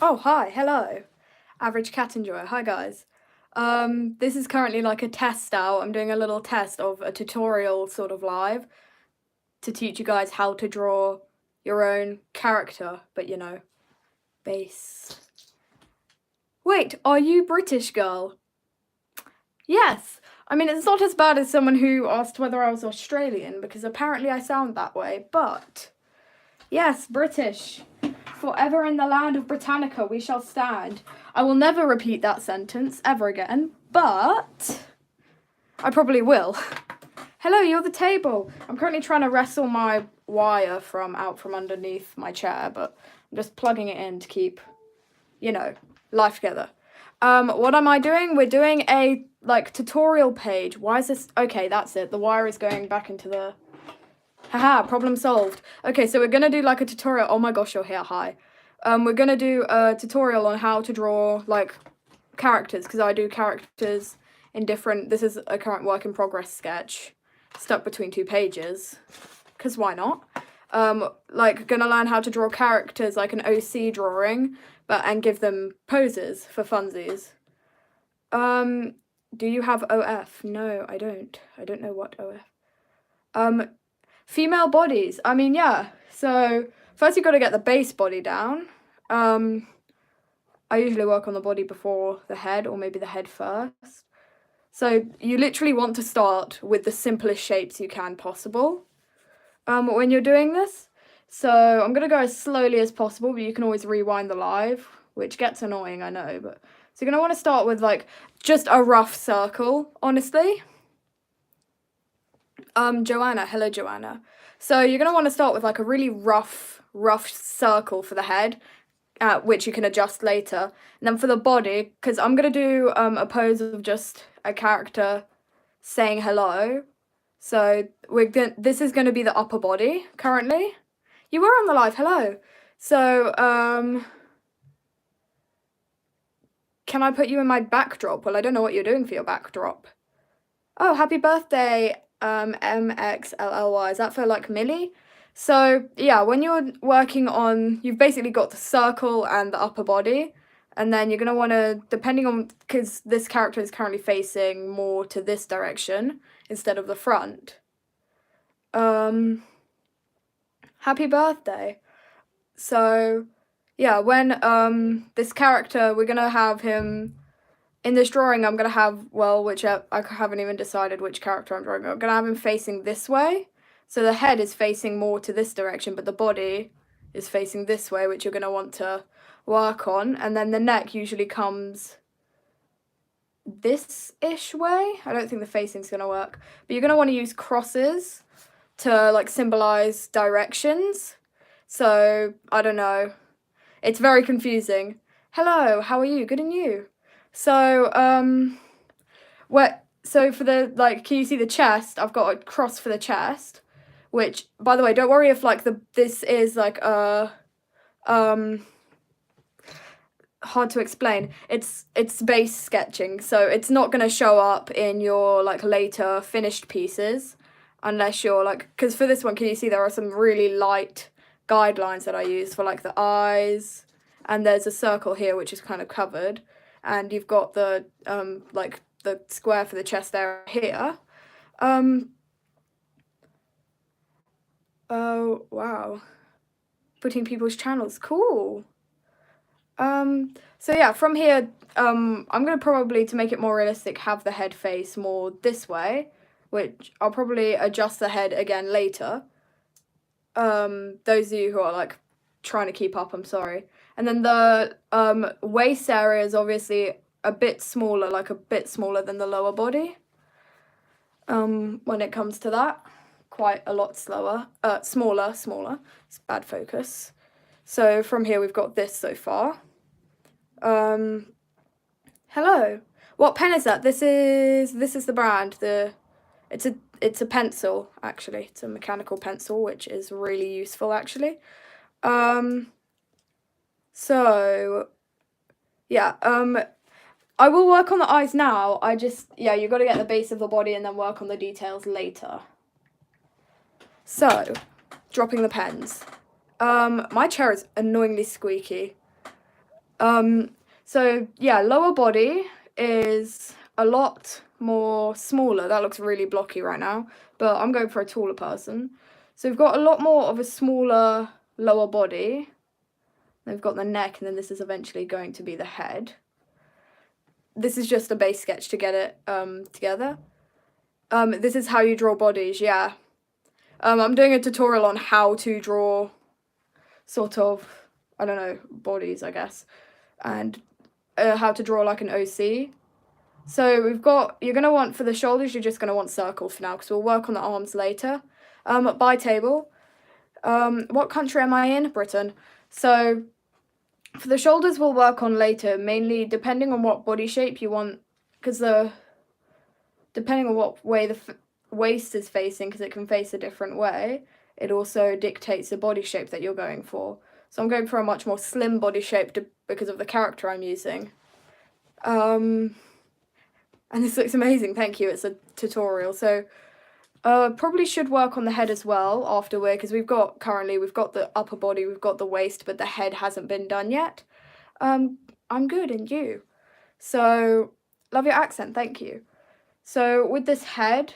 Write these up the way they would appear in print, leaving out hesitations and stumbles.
Oh, hi, hello. Average cat enjoyer. Hi, guys. This is currently like a test out. I'm doing a little test of a tutorial sort of live to teach you guys how to draw your own character, but you know, base. Wait, are you British, girl? Yes. I mean, it's not as bad as someone who asked whether I was Australian, because apparently I sound that way, but yes, British. Forever in the land of Britannica we shall stand. I will never repeat that sentence ever again, but I probably will. Hello, you're the table. I'm currently trying to wrestle my wire out from underneath my chair, but I'm just plugging it in to keep, you know, life together. What am I doing? We're doing a, tutorial page. Why is this? Okay, that's it. The wire is going back into the... Haha, problem solved. Okay, so we're gonna do, a tutorial. Oh my gosh, you're here. Hi. We're gonna do a tutorial on how to draw, characters, because I do characters in different... This is a current work in progress sketch stuck between two pages, because why not? Gonna learn how to draw characters like an OC drawing, and give them poses for funsies. Do you have OF? No, I don't. I don't know what OF. Female bodies. I mean, yeah. So first you've got to get the base body down. I usually work on the body before the head, or maybe the head first. So you literally want to start with the simplest shapes you can possible when you're doing this. So I'm going to go as slowly as possible, but you can always rewind the live, which gets annoying, I know. But so you're going to want to start with, just a rough circle, honestly. Joanna. Hello, Joanna. So you're going to want to start with, a really rough circle for the head, which you can adjust later. And then for the body, because I'm going to do a pose of just a character saying hello. So this is going to be the upper body, currently. You were on the live, hello. So, can I put you in my backdrop? Well, I don't know what you're doing for your backdrop. Oh, happy birthday, MXLLY. Is that for, Millie? So, yeah, when you're working on... You've basically got the circle and the upper body. And then you're going to want to, depending on... Because this character is currently facing more to this direction instead of the front. Happy birthday. So, yeah, when this character, we're going to have him... In this drawing, I'm going to have, I haven't even decided which character I'm drawing. I'm going to have him facing this way. So the head is facing more to this direction, but the body is facing this way, which you're going to want to work on. And then the neck usually comes this-ish way. I don't think the facing's going to work. But you're going to want to use crosses to, symbolize directions. So, I don't know. It's very confusing. Hello, how are you? Good, and you? So, so for the, can you see the chest? I've got a cross for the chest, which, by the way, don't worry if, this is, hard to explain. It's base sketching, so it's not going to show up in your, later finished pieces, unless you're, because for this one, can you see there are some really light guidelines that I use for, the eyes, and there's a circle here, which is kind of covered. And you've got the, the square for the chest area here. Oh, wow. Putting people's channels, cool. So yeah, from here, I'm going to probably, to make it more realistic, have the head face more this way, which I'll probably adjust the head again later. Those of you who are, trying to keep up, I'm sorry. And then the waist area is obviously a bit smaller, a bit smaller than the lower body. When it comes to that, quite a lot smaller. It's bad focus. So from here we've got this so far. Hello. What pen is that? This is the brand. It's a pencil, actually. It's a mechanical pencil, which is really useful, actually. So, yeah, I will work on the eyes now. You've got to get the base of the body and then work on the details later. So, dropping the pens. My chair is annoyingly squeaky. So yeah, lower body is a lot more smaller. That looks really blocky right now, but I'm going for a taller person. So we've got a lot more of a smaller lower body. We've got the neck, and then this is eventually going to be the head. This is just a base sketch to get it together. This is how you draw bodies, yeah. I'm doing a tutorial on how to draw sort of, I don't know, bodies, I guess, and how to draw like an OC. So we've got, you're going to want, for the shoulders, you're just going to want circles for now, because we'll work on the arms later. By table. What country am I in? Britain. So for the shoulders, we'll work on later, mainly depending on what body shape you want, because depending on what way the waist is facing, because it can face a different way, it also dictates the body shape that you're going for. So I'm going for a much more slim body shape because of the character I'm using. And this looks amazing, thank you, it's a tutorial. So probably should work on the head as well afterward, because we've got the upper body, we've got the waist, but the head hasn't been done yet. I'm good, and you? So, love your accent, thank you. So with this head,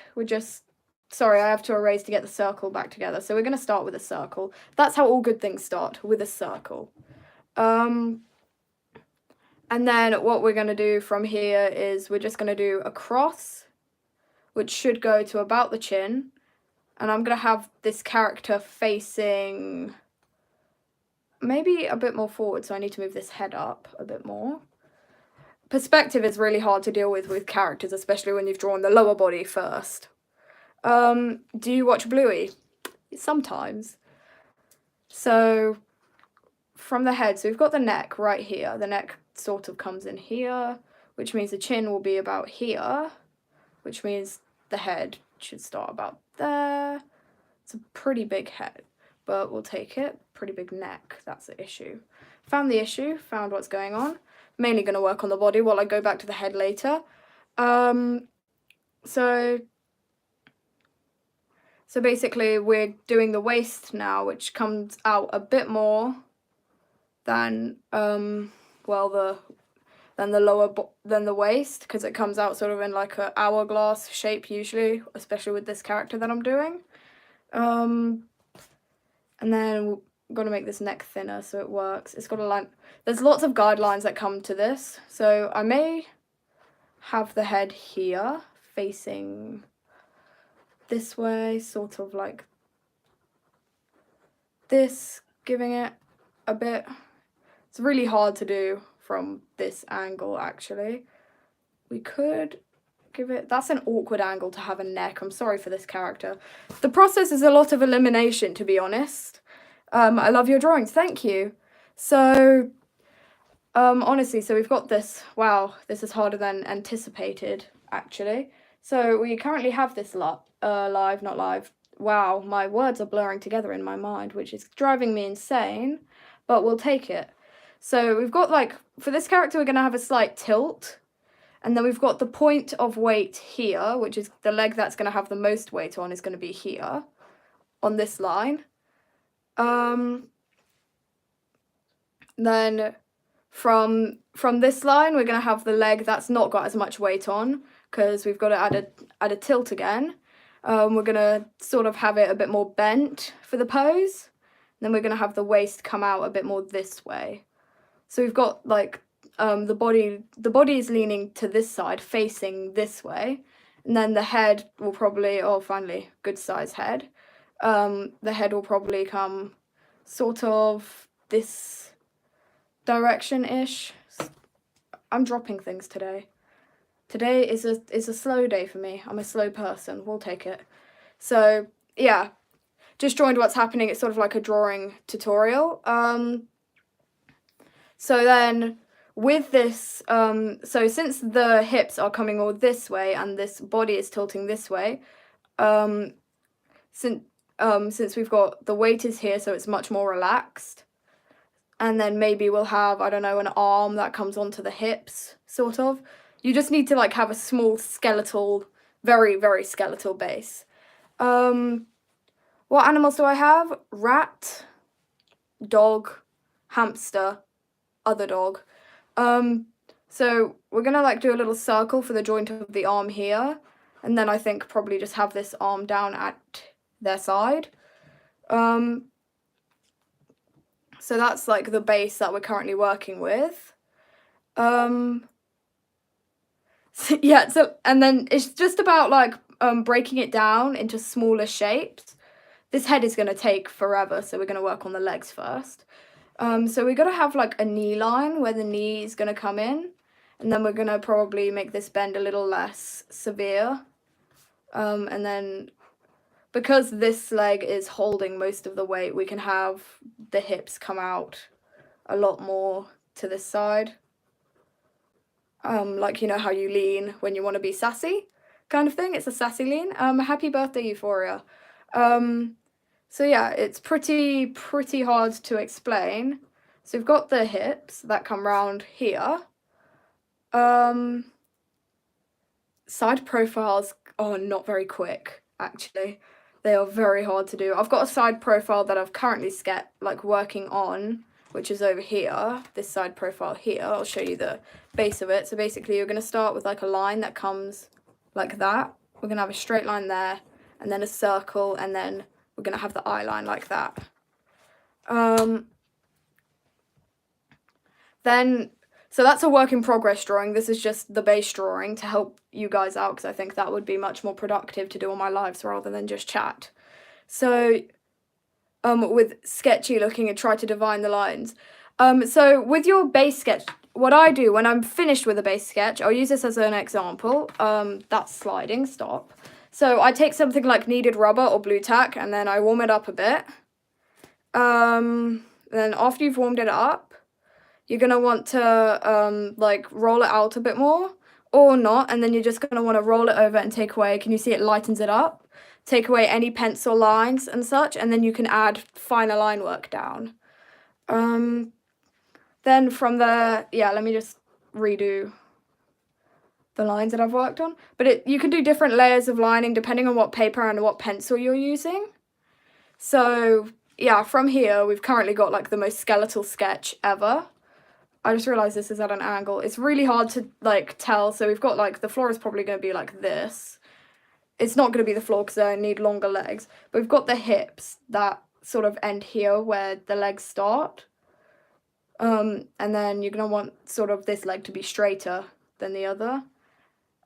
sorry, I have to erase to get the circle back together. So we're going to start with a circle. That's how all good things start, with a circle. And then what we're going to do from here is we're just going to do a cross, which should go to about the chin. And I'm going to have this character facing maybe a bit more forward, so I need to move this head up a bit more. Perspective is really hard to deal with characters, especially when you've drawn the lower body first. Do you watch Bluey? Sometimes. So from the head, so we've got the neck right here. The neck sort of comes in here, which means the chin will be about here, which means the head should start about there. It's a pretty big head, but we'll take it. Pretty big neck, that's the issue. Found the issue, found what's going on. Mainly going to work on the body while I go back to the head later. So basically we're doing the waist now, which comes out a bit more than than the waist, because it comes out sort of in like an hourglass shape usually, especially with this character that I'm doing. And then we're gonna make this neck thinner so it works. It's got a line. There's lots of guidelines that come to this, so I may have the head here facing this way, sort of like this, giving it a bit. It's really hard to do from this angle, actually. We could give it, that's an awkward angle to have a neck. I'm sorry for this character. The process is a lot of elimination, to be honest. I love your drawings, thank you. So, honestly, so we've got this. Wow, this is harder than anticipated, actually. So we currently have this not live. Wow, my words are blurring together in my mind, which is driving me insane, but we'll take it. So we've got, like, for this character, we're going to have a slight tilt. And then we've got the point of weight here, which is the leg that's going to have the most weight on is going to be here, on this line. Then from this line, we're going to have the leg that's not got as much weight on, because we've got to add a tilt again. We're going to sort of have it a bit more bent for the pose. Then we're going to have the waist come out a bit more this way. So we've got, like, the body is leaning to this side, facing this way, and then the head will probably, oh, finally, good size head. The head will probably come sort of this direction-ish. I'm dropping things today. Today is a slow day for me. I'm a slow person. We'll take it. So, yeah, just joined what's happening. It's sort of like a drawing tutorial. So then with this, so since the hips are coming all this way and this body is tilting this way, since we've got the weight is here, so it's much more relaxed. And then maybe we'll have, I don't know, an arm that comes onto the hips, sort of. You just need to, like, have a small skeletal, very, very skeletal base. What animals do I have? Rat, dog, hamster, other dog. So we're gonna like do a little circle for the joint of the arm here, and then I think probably just have this arm down at their side. So that's like the base that we're currently working with. So, yeah, so and then it's just about like breaking it down into smaller shapes. This head is gonna take forever, so we're gonna work on the legs first. So we're gonna have like a knee line where the knee is gonna come in, and then we're gonna probably make this bend a little less severe. And then because this leg is holding most of the weight, we can have the hips come out a lot more to this side. Like, you know how you lean when you want to be sassy kind of thing. It's a sassy lean. Happy birthday, Euphoria. So yeah, it's pretty hard to explain. So we've got the hips that come round here. Side profiles are not very quick, actually. They are very hard to do. I've got a side profile that I've currently working on, which is over here, this side profile here. I'll show you the base of it. So basically you're going to start with like a line that comes like that. We're going to have a straight line there, and then a circle, and then we're going to have the eye line like that. So that's a work in progress drawing. This is just the base drawing to help you guys out, because I think that would be much more productive to do on my lives rather than just chat. So with sketchy looking and try to divine the lines. So with your base sketch, what I do when I'm finished with a base sketch, I'll use this as an example. That's sliding, stop. So I take something like kneaded rubber or blue tack, and then I warm it up a bit. Then after you've warmed it up, you're going to want to like roll it out a bit more or not, and then you're just going to want to roll it over and take away, can you see it lightens it up? Take away any pencil lines and such, and then you can add finer line work down. Then from there, yeah, let me just redo the lines that I've worked on. But you can do different layers of lining depending on what paper and what pencil you're using. So yeah, from here, we've currently got like the most skeletal sketch ever. I just realized this is at an angle. It's really hard to like tell. So we've got like, the floor is probably going to be like this. It's not going to be the floor because I need longer legs. But we've got the hips that sort of end here where the legs start. And then you're going to want sort of this leg to be straighter than the other.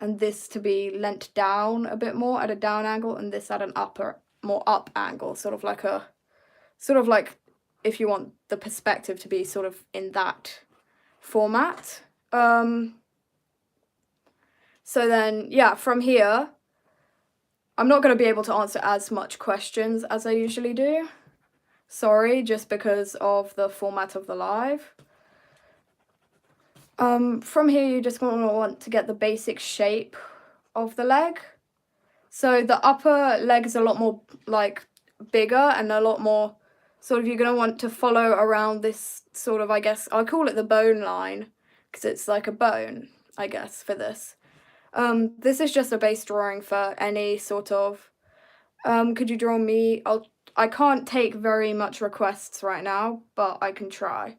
And this to be leant down a bit more at a down angle, and this at an more up angle. Sort of like if you want the perspective to be sort of in that format. So then, yeah, from here, I'm not going to be able to answer as much questions as I usually do. Sorry, just because of the format of the live. From here, you're just going to want to get the basic shape of the leg. So the upper leg is a lot more like bigger and a lot more sort of, you're going to want to follow around this sort of, I guess, I call it the bone line because it's like a bone, I guess, for this. This is just a base drawing for any sort of, could you draw me? I can't take very much requests right now, but I can try.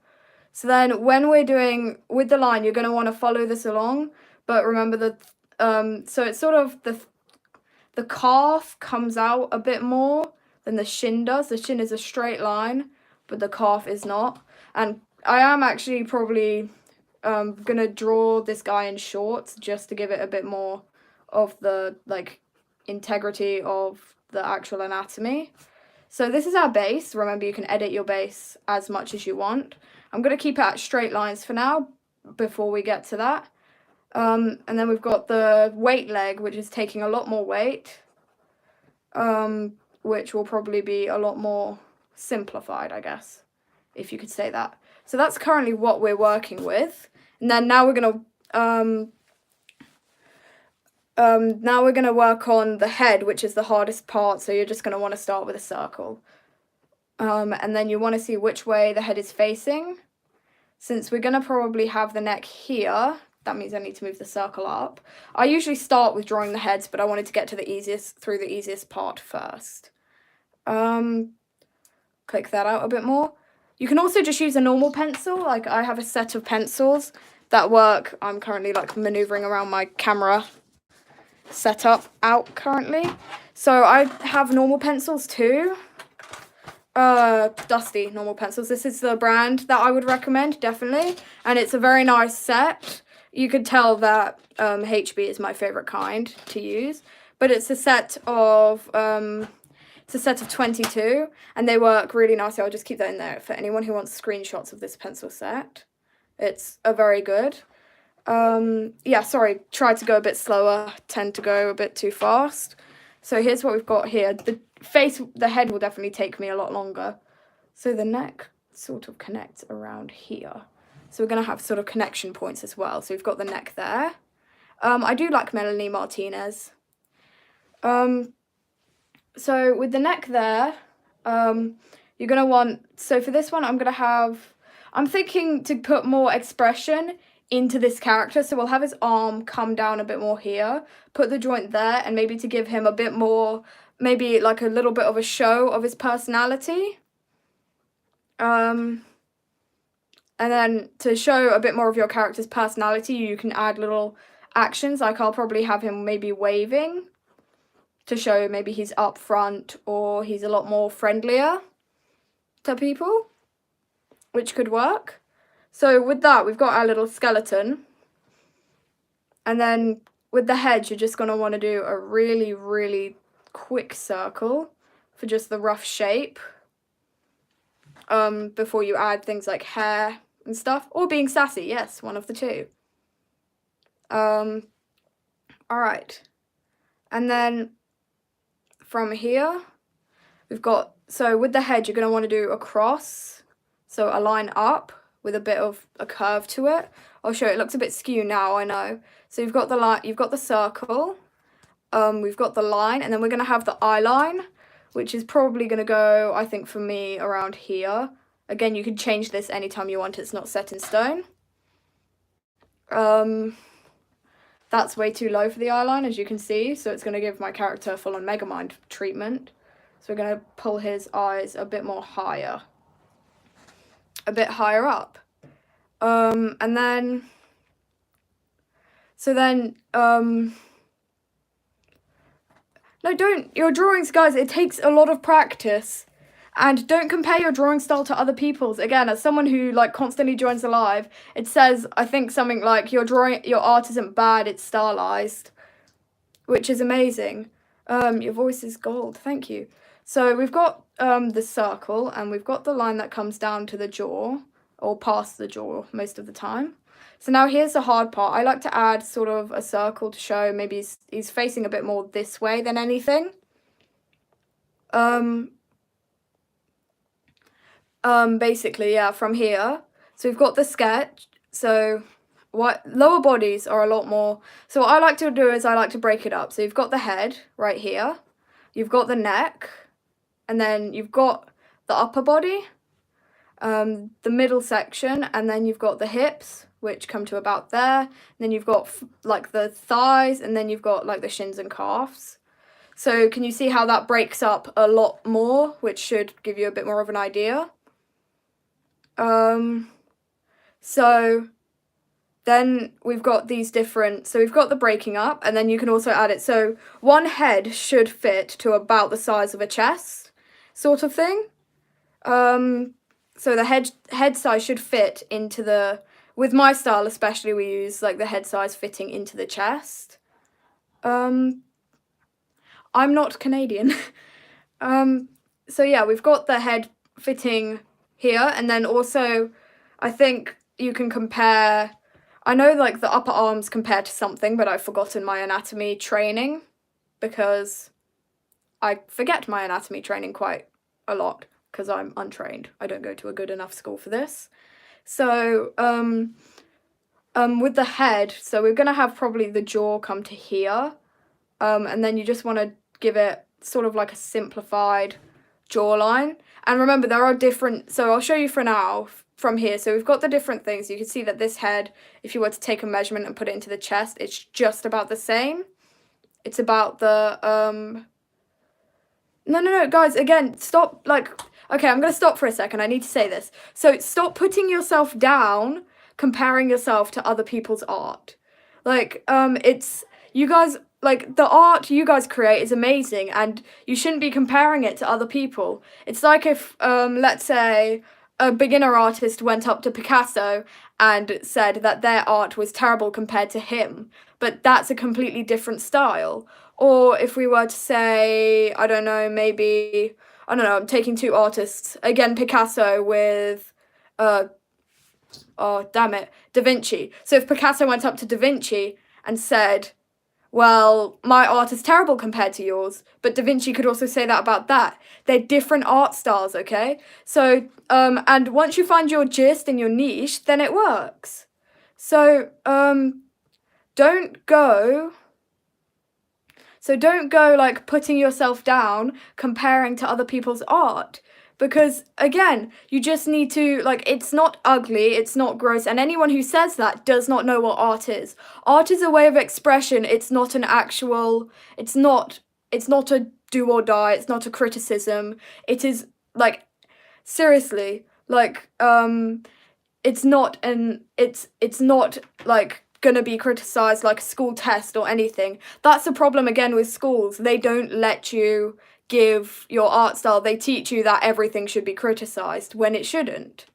So then when we're doing with the line, you're going to want to follow this along, but remember that, so it's sort of the calf comes out a bit more than the shin does. The shin is a straight line, but the calf is not. And I am actually probably going to draw this guy in shorts just to give it a bit more of the like integrity of the actual anatomy. So this is our base. Remember, you can edit your base as much as you want. I'm going to keep it at straight lines for now before we get to that. And then we've got the weight leg, which is taking a lot more weight, which will probably be a lot more simplified, I guess, if you could say that. So that's currently what we're working with. And then now we're going to work on the head, which is the hardest part. So you're just going to want to start with a circle. And then you want to see which way the head is facing. Since we're going to probably have the neck here, that means I need to move the circle up. I usually start with drawing the heads, but I wanted to get to the easiest part first. Click that out a bit more. You can also just use a normal pencil. Like, I have a set of pencils that work. I'm currently like maneuvering around my camera setup out currently. So I have normal pencils too. Dusty normal pencils. This is the brand that I would recommend, definitely. And it's a very nice set. You could tell that HB is my favorite kind to use. But it's a set of 22, and they work really nicely. I'll just keep that in there for anyone who wants screenshots of this pencil set. It's a very good. Yeah, sorry, try to go a bit slower, tend to go a bit too fast. So here's what we've got here. The head will definitely take me a lot longer. So the neck sort of connects around here. So we're going to have sort of connection points as well. So we've got the neck there. I do like Melanie Martinez. So with the neck there, you're going to want, so for this one, I'm thinking to put more expression into this character. So we'll have his arm come down a bit more here, put the joint there, and maybe to give him a bit more, maybe like a little bit of a show of his personality. And then to show a bit more of your character's personality, you can add little actions. Like I'll probably have him maybe waving to show maybe he's up front or he's a lot more friendlier to people, which could work. So with that, we've got our little skeleton. And then with the head, you're just going to want to do a really, really quick circle for just the rough shape. Before you add things like hair and stuff. Or being sassy, yes, one of the two. Alright. And then from here, we've got, so with the head, you're going to want to do a cross. So a line up with a bit of a curve to it. I'll show you, it looks a bit skewed now, I know. So you've got the line, you've got the circle, we've got the line, and then we're going to have the eye line, which is probably going to go, I think for me, around here. Again, you can change this anytime you want, it's not set in stone. That's way too low for the eye line, as you can see, so it's going to give my character a full-on Megamind treatment. So we're going to pull his eyes a bit more higher. A bit higher up. And then, so then, no, don't, your drawings, guys, it takes a lot of practice. And don't compare your drawing style to other people's. Again, as someone who like constantly joins the live, it says, I think something like your art isn't bad, it's stylized, which is amazing. Your voice is gold, thank you. So we've got the circle, and we've got the line that comes down to the jaw, or past the jaw most of the time. So now here's the hard part. I like to add sort of a circle to show maybe he's facing a bit more this way than anything. Basically, yeah, from here. So we've got the sketch. So what lower bodies are a lot more. So what I like to do is I like to break it up. So you've got the head right here. You've got the neck. And then you've got the upper body, the middle section, and then you've got the hips, which come to about there. And then you've got like the thighs, and then you've got like the shins and calves. So can you see how that breaks up a lot more, which should give you a bit more of an idea? So then we've got these different, so we've got the breaking up, and then you can also add it. So one head should fit to about the size of a chest, sort of thing. So the head size should fit into the, with my style especially, we use like the head size fitting into the chest. I'm not Canadian. So yeah, we've got the head fitting here, and then also I think you can compare, I know like the upper arms compared to something, but I've forgotten my anatomy training because I forget my anatomy training quite a lot because I'm untrained. I don't go to a good enough school for this. So with the head, so we're going to have probably the jaw come to here, and then you just want to give it sort of like a simplified jawline. And remember, there are different, so I'll show you for now from here. So we've got the different things. You can see that this head, if you were to take a measurement and put it into the chest, it's just about the same. It's about the, no, guys, again, stop, like, Okay, I'm gonna stop for a second. I need to say this. So stop putting yourself down, comparing yourself to other people's art. Like, it's you guys like the art you guys create is amazing, and you shouldn't be comparing it to other people. It's like if, let's say, a beginner artist went up to Picasso and said that their art was terrible compared to him, but that's a completely different style. Or if we were to say, I don't know, maybe, I don't know, I'm taking two artists, again, Picasso with, oh, damn it, Da Vinci. So if Picasso went up to Da Vinci and said, well, my art is terrible compared to yours, but Da Vinci could also say that about that. They're different art styles, okay? So, and once you find your gist and your niche, then it works. So, don't go like putting yourself down, comparing to other people's art. Because again, you just need to, like, it's not ugly, it's not gross, and anyone who says that does not know what art is. Art is a way of expression, it's not an actual, it's not a do or die, it's not a criticism. It is, like, seriously, like, it's not like gonna be criticized like a school test or anything. That's the problem again with schools. They don't let you give your art style. They teach you that everything should be criticized when it shouldn't.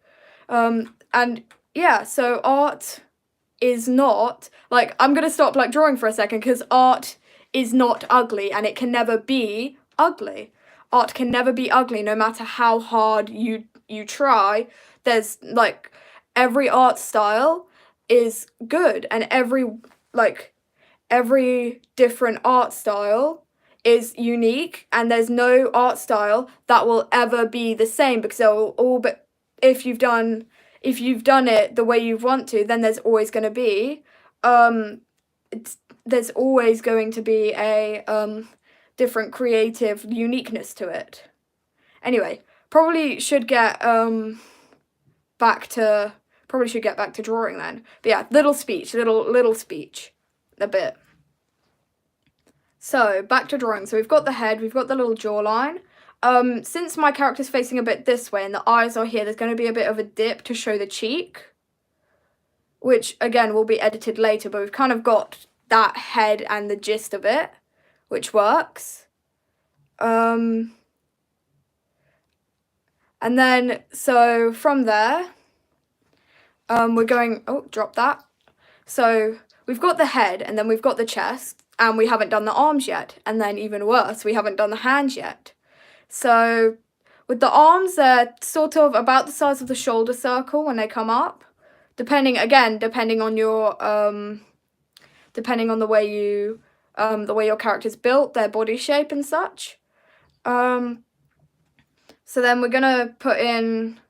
And yeah, so art is not, like, I'm gonna stop like drawing for a second because art is not ugly and it can never be ugly. Art can never be ugly no matter how hard you try. There's like every art style is good, and every different art style is unique, and there's no art style that will ever be the same because they'll all, but if you've done it the way you want to, then there's always going to be there's always going to be a different creative uniqueness to it. Anyway, probably should get back to drawing then. But yeah, little speech a bit. So back to drawing. So we've got the head, we've got the little jawline. Since my character's facing a bit this way and the eyes are here, there's going to be a bit of a dip to show the cheek, which again will be edited later, but we've kind of got that head and the gist of it, which works. And then, so from there, we're going, oh, drop that. So we've got the head, and then we've got the chest, and we haven't done the arms yet. And then even worse, we haven't done the hands yet. So with the arms, they're sort of about the size of the shoulder circle when they come up, depending on your, depending on the way your character's built, their body shape and such. So then we're gonna put in,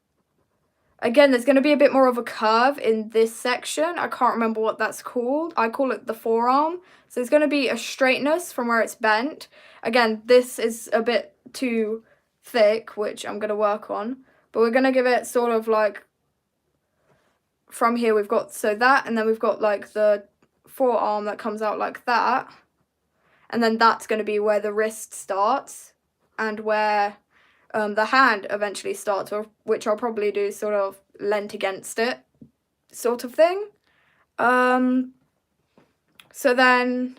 again, there's gonna be a bit more of a curve in this section. I can't remember what that's called. I call it the forearm. So there's gonna be a straightness from where it's bent. Again, this is a bit too thick, which I'm gonna work on. But we're gonna give it sort of like, from here we've got, so that, and then we've got like the forearm that comes out like that. And then that's gonna be where the wrist starts, and where the hand eventually starts, or which I'll probably do sort of leant against it sort of thing. So then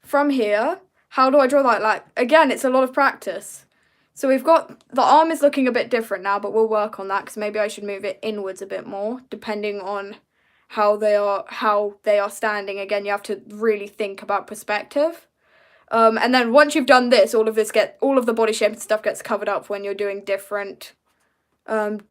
from here, how do I draw that? Like, again, it's a lot of practice. So we've got, the arm is looking a bit different now, but we'll work on that because maybe I should move it inwards a bit more, depending on how they are standing. Again, you have to really think about perspective. And then once you've done this, all of the body shape and stuff gets covered up when you're doing different like,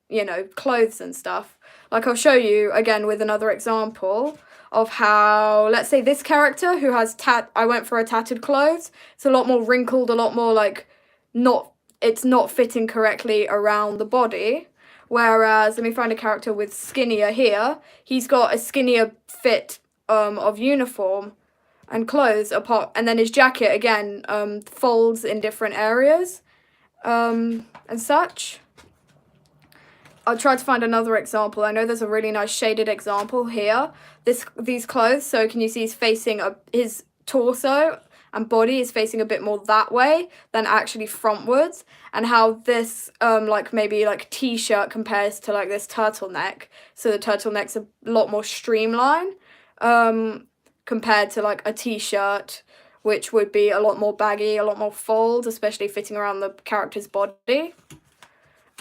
you know, clothes and stuff. Like, I'll show you again with another example of how, let's say this character who has I went for a tattered clothes. It's a lot more wrinkled, a lot more like, it's not fitting correctly around the body. Whereas, let me find a character with skinnier here. He's got a skinnier fit of uniform and clothes apart, and then his jacket again folds in different areas and such. I'll try to find another example. I know there's a really nice shaded example here. These clothes, so can you see he's facing his torso, and body is facing a bit more that way than actually frontwards, and how this like maybe like t-shirt compares to like this turtleneck. So the turtleneck's a lot more streamlined compared to like a t-shirt, which would be a lot more baggy, a lot more folds, especially fitting around the character's body.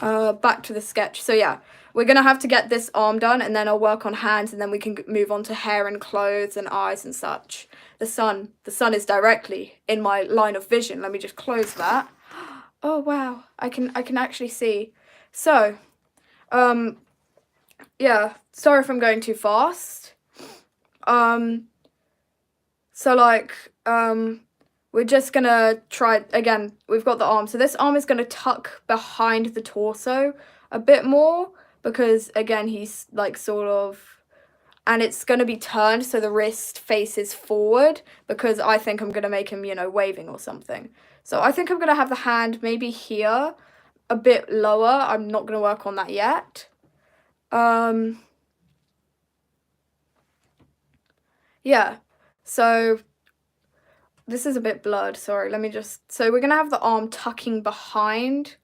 Back to the sketch. So yeah, we're gonna have to get this arm done, and then I'll work on hands, and then we can move on to hair and clothes and eyes and such. The sun is directly in my line of vision. Let me just close that. Oh wow, I can actually see. So, yeah, sorry if I'm going too fast. So like, we're just gonna try again. We've got the arm, so this arm is gonna tuck behind the torso a bit more, because again he's like sort of, and it's gonna be turned so the wrist faces forward, because I think I'm gonna make him, you know, waving or something. So I think I'm gonna have the hand maybe here, a bit lower. I'm not gonna work on that yet. Yeah, so this is a bit blurred, sorry, let me just, so we're gonna have the arm tucking behind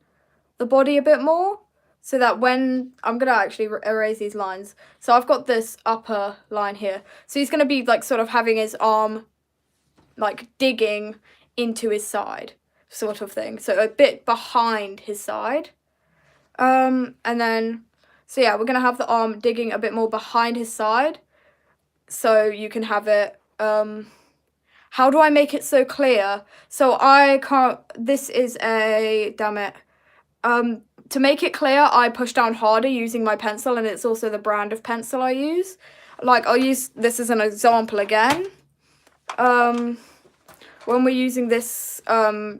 the body a bit more, so that when, I'm gonna actually erase these lines. So I've got this upper line here, so he's gonna be like sort of having his arm like digging into his side, sort of thing, so a bit behind his side. And then, so yeah, we're gonna have the arm digging a bit more behind his side, so you can have it, how do I make it so clear? So I can't, this is a, damn it. To make it clear, I push down harder using my pencil, and it's also the brand of pencil I use. Like, I'll use this as an example again. When we're using this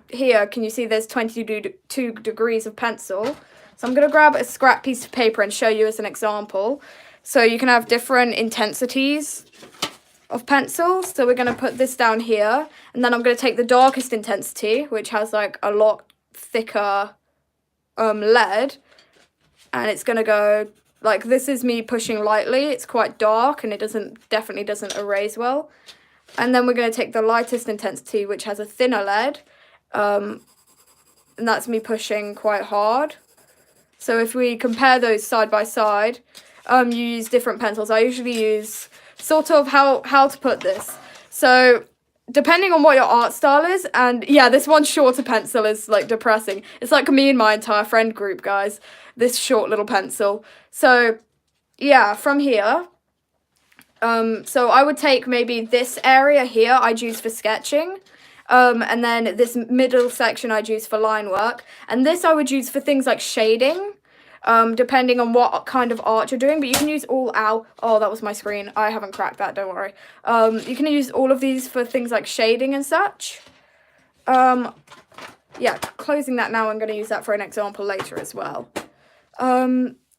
here, can you see there's 22 degrees of pencil? So I'm going to grab a scrap piece of paper and show you as an example. So you can have different intensities of pencils. So we're going to put this down here, and then I'm going to take the darkest intensity, which has like a lot thicker lead, and it's going to go like, this is me pushing lightly, it's quite dark and it definitely doesn't erase well. And then we're going to take the lightest intensity, which has a thinner lead, and that's me pushing quite hard. So if we compare those side by side, you use different pencils. I usually use sort of, how to put this. So depending on what your art style is, and yeah, this one shorter pencil is like depressing. It's like me and my entire friend group, guys, this short little pencil. So yeah, from here, so I would take maybe this area here I'd use for sketching, and then this middle section I'd use for line work, and this I would use for things like shading, depending on what kind of art you're doing. But you can use all, oh, that was my screen, I haven't cracked that, don't worry. You can use all of these for things like shading and such. Yeah, closing that now, I'm going to use that for an example later as well.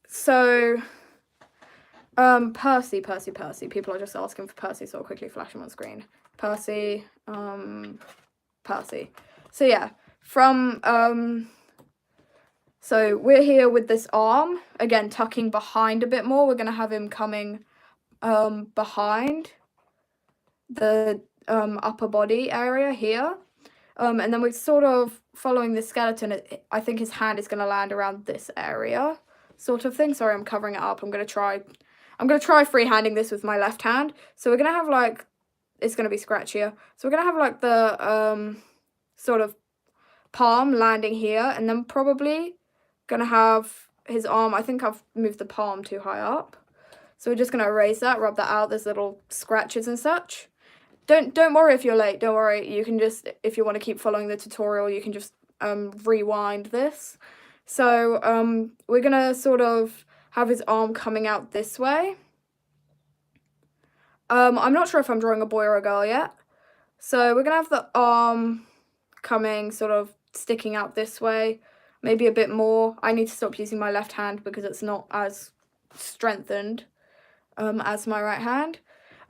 So Percy, people are just asking for Percy, so I'll quickly flash him on screen. Percy. So yeah, from, so we're here with this arm, again, tucking behind a bit more. We're going to have him coming behind the upper body area here. And then we're sort of following the skeleton. I think his hand is going to land around this area, sort of thing. Sorry, I'm covering it up. I'm going to try freehanding this with my left hand. So we're going to have like, it's going to be scratchier. So we're going to have like the sort of palm landing here, and then probably going to have his arm. I think I've moved the palm too high up. So we're just going to erase that, rub that out. There's little scratches and such. Don't worry if you're late. Don't worry. You can just, if you want to keep following the tutorial, you can just rewind this. So we're going to sort of have his arm coming out this way. I'm not sure if I'm drawing a boy or a girl yet. So we're going to have the arm coming, sort of sticking out this way, maybe a bit more. I need to stop using my left hand because it's not as strengthened as my right hand.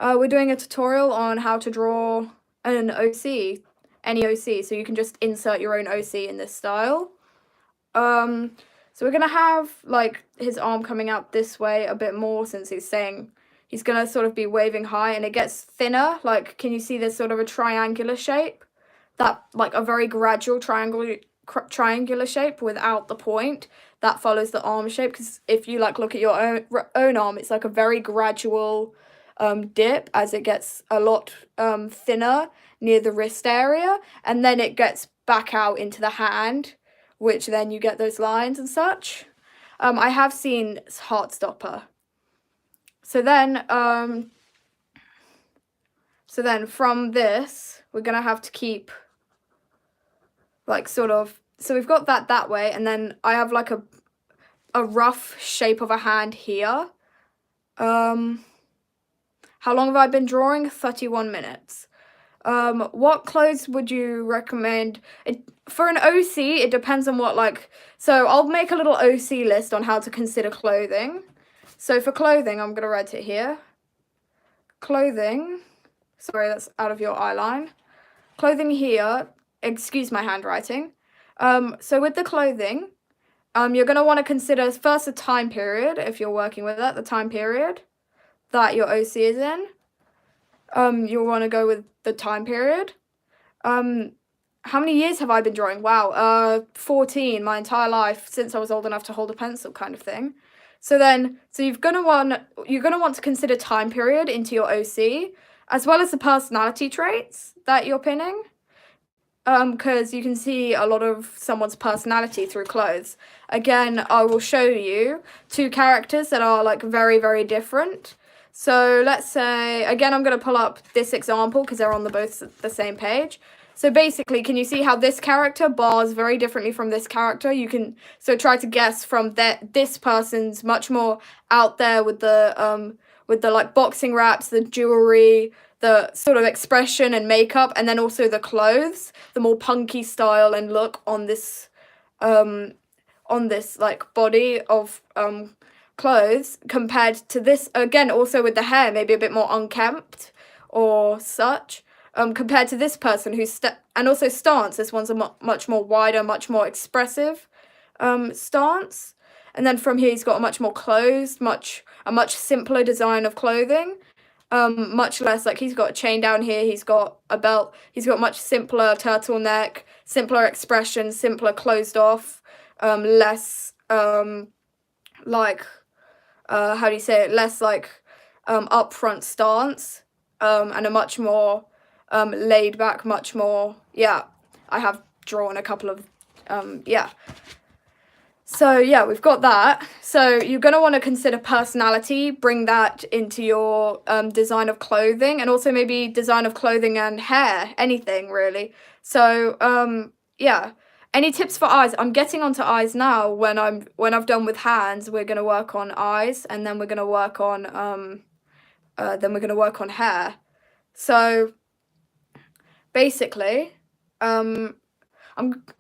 We're doing a tutorial on how to draw an OC, any OC, so you can just insert your own OC in this style. So we're going to have like his arm coming out this way a bit more, since he's saying he's going to sort of be waving high, and it gets thinner. Like, can you see there's sort of a triangular shape? that like a very gradual triangular shape without the point that follows the arm shape, because if you like look at your own arm, it's like a very gradual dip as it gets a lot thinner near the wrist area, and then it gets back out into the hand, which then you get those lines and such. I have seen Heartstopper. So then from this, we're gonna have to keep like sort of, so we've got that way, and then I have like a rough shape of a hand here. How long have I been drawing? 31 minutes. What clothes would you recommend? For an OC, it depends on what, like, so I'll make a little OC list on how to consider clothing. So for clothing, I'm going to write it here. Clothing, sorry, that's out of your eye line. Clothing here, excuse my handwriting. So with the clothing, you're going to want to consider first the time period, if you're working with it, the time period that your OC is in. You'll want to go with the time period. How many years have I been drawing? Wow, 14, my entire life, since I was old enough to hold a pencil, kind of thing. So you're gonna want to consider time period into your OC, as well as the personality traits that you're pinning. Because you can see a lot of someone's personality through clothes. Again, I will show you two characters that are like very, very different. So let's say, again, I'm going to pull up this example because they're on both the same page. So basically, can you see how this character bars very differently from this character? You can try to guess from this person's much more out there with the like boxing wraps, the jewelry, the sort of expression and makeup, and then also the clothes, the more punky style and look on this like body of clothes, compared to this, again, also with the hair, maybe a bit more unkempt or such, compared to this person who's and also stance. This one's a much more wider, much more expressive stance. And then from here, he's got a much more closed, a much simpler design of clothing. Much less, like, he's got a chain down here, he's got a belt, he's got much simpler turtleneck, simpler expression, simpler closed off, less like how do you say it, less like upfront stance, and a much more laid back, much more, yeah, I have drawn a couple of yeah. So yeah, we've got that. So you're going to want to consider personality, bring that into your design of clothing, and also maybe design of clothing and hair, anything really. So yeah, any tips for eyes? I'm getting onto eyes now. When I've done with hands, we're going to work on eyes, and then we're going to work on hair. So basically, I'm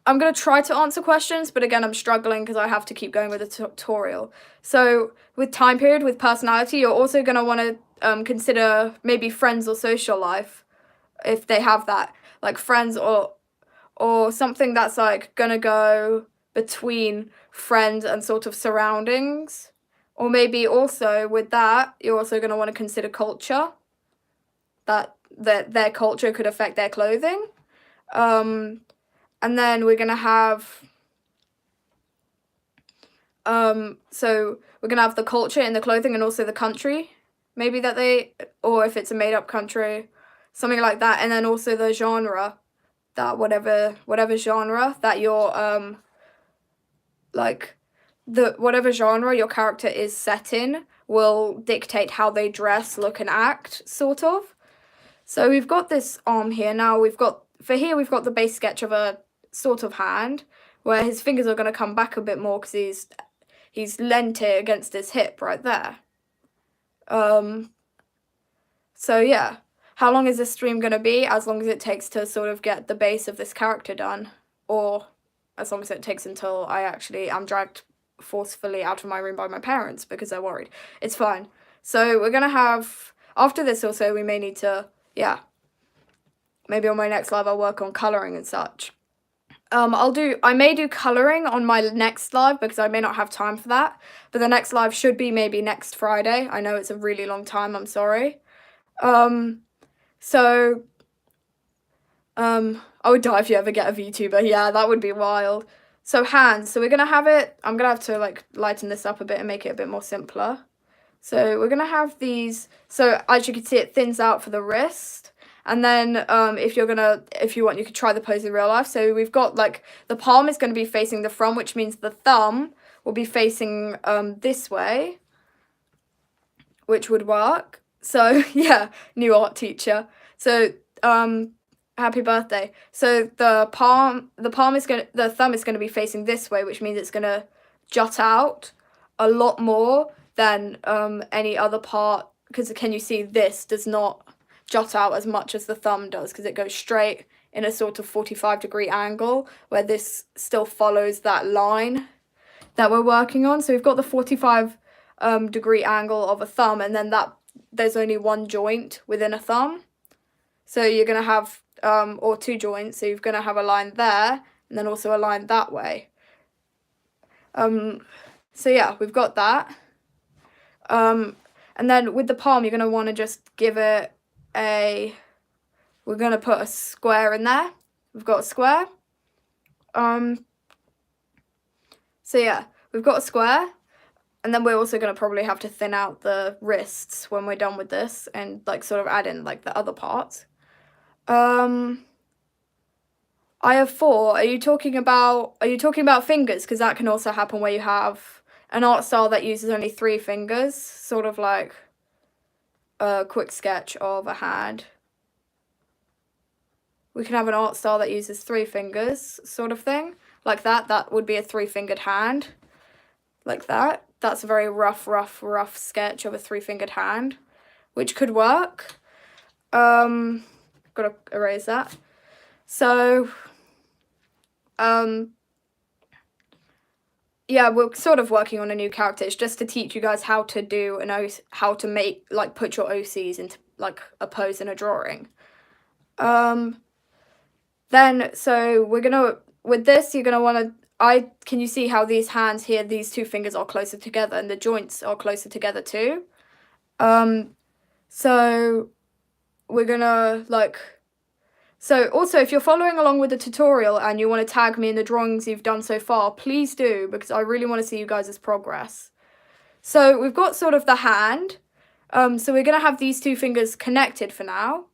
going to try to answer questions, but again, I'm struggling because I have to keep going with the tutorial. So with time period, with personality, you're also going to want to consider maybe friends or social life, if they have that, like friends or something that's like going to go between friends and sort of surroundings. Or maybe also with that, you're also going to want to consider culture, that their culture could affect their clothing. And then we're going to have, so we're going to have the culture in the clothing and also the country, maybe or if it's a made-up country, something like that. And then also the genre, that whatever genre that you're, like, whatever genre your character is set in will dictate how they dress, look, and act, sort of. So we've got this arm here. Now we've got the base sketch of a sort of hand, where his fingers are going to come back a bit more because he's leant it against his hip right there. So yeah, how long is this stream going to be? As long as it takes to sort of get the base of this character done, or as long as it takes until I actually am dragged forcefully out of my room by my parents because they're worried. It's fine. So we're going to have, after this also, we may need to, yeah, maybe on my next live I'll work on colouring and such. I may do colouring on my next live because I may not have time for that, but the next live should be maybe next Friday. I know it's a really long time, I'm sorry. I would die if you ever get a VTuber. Yeah, that would be wild. So hands. So we're going to have it, I'm going to have to like lighten this up a bit and make it a bit more simpler. So we're going to have these, so as you can see, it thins out for the wrist. And then if you want, you could try the pose in real life. So we've got like, the palm is going to be facing the front, which means the thumb will be facing this way, which would work. So yeah, new art teacher. So happy birthday. So the thumb is gonna be facing this way, which means it's gonna jut out a lot more than any other part, because can you see this does not jut out as much as the thumb does, because it goes straight in a sort of 45-degree angle, where this still follows that line that we're working on. So we've got the 45 degree angle of a thumb, and then there's only one joint within a thumb. So you're gonna have or two joints, so you're gonna have a line there and then also a line that way. So yeah, we've got that. And then with the palm, you're gonna want to just give it we're gonna put a square in there. We've got a square. So yeah, we've got a square. And then we're also going to probably have to thin out the wrists when we're done with this and like sort of add in like the other parts. I have 4. Are you talking about fingers? Because that can also happen where you have an art style that uses only 3 fingers, sort of like a quick sketch of a hand. We can have an art style that uses 3 fingers, sort of thing, like that. That would be a 3-fingered hand, like that. That's a very rough sketch of a 3-fingered hand, which could work. Gotta erase that. So, yeah, we're sort of working on a new character. It's just to teach you guys how to do how to make, like, put your OCs into like a pose in a drawing. Then, so we're gonna, with this, you're gonna want to. Can you see how these hands here, these 2 fingers are closer together and the joints are closer together too? So we're gonna so also if you're following along with the tutorial and you want to tag me in the drawings you've done so far, please do, because I really want to see you guys' progress. So we've got sort of the hand. So we're gonna have these 2 fingers connected for now.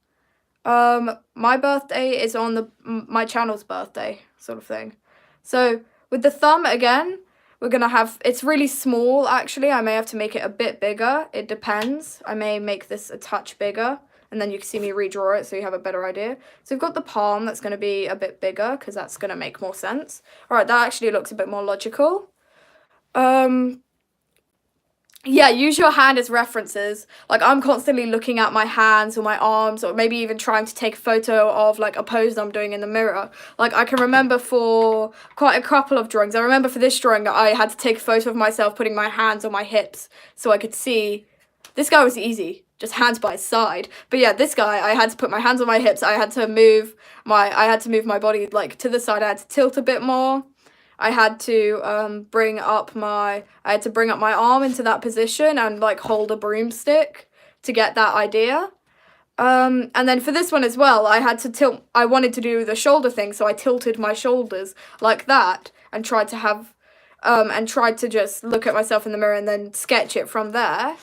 My birthday is on my channel's birthday, sort of thing. So with the thumb, again, we're going to have, it's really small, actually. I may have to make it a bit bigger. It depends. I may make this a touch bigger, and then you can see me redraw it so you have a better idea. So we've got the palm that's going to be a bit bigger, because that's going to make more sense. All right, that actually looks a bit more logical. Yeah, use your hand as references. Like, I'm constantly looking at my hands or my arms, or maybe even trying to take a photo of like a pose I'm doing in the mirror. Like, I can remember for quite a couple of drawings. I remember for this drawing I had to take a photo of myself putting my hands on my hips so I could see. This guy was easy, just hands by his side. But yeah, this guy, I had to put my hands on my hips. I had to move my body like to the side. I had to tilt a bit more. I had to bring up my arm into that position and like hold a broomstick to get that idea. And then for this one as well, I had to tilt. I wanted to do the shoulder thing, so I tilted my shoulders like that and tried to just look at myself in the mirror and then sketch it from there.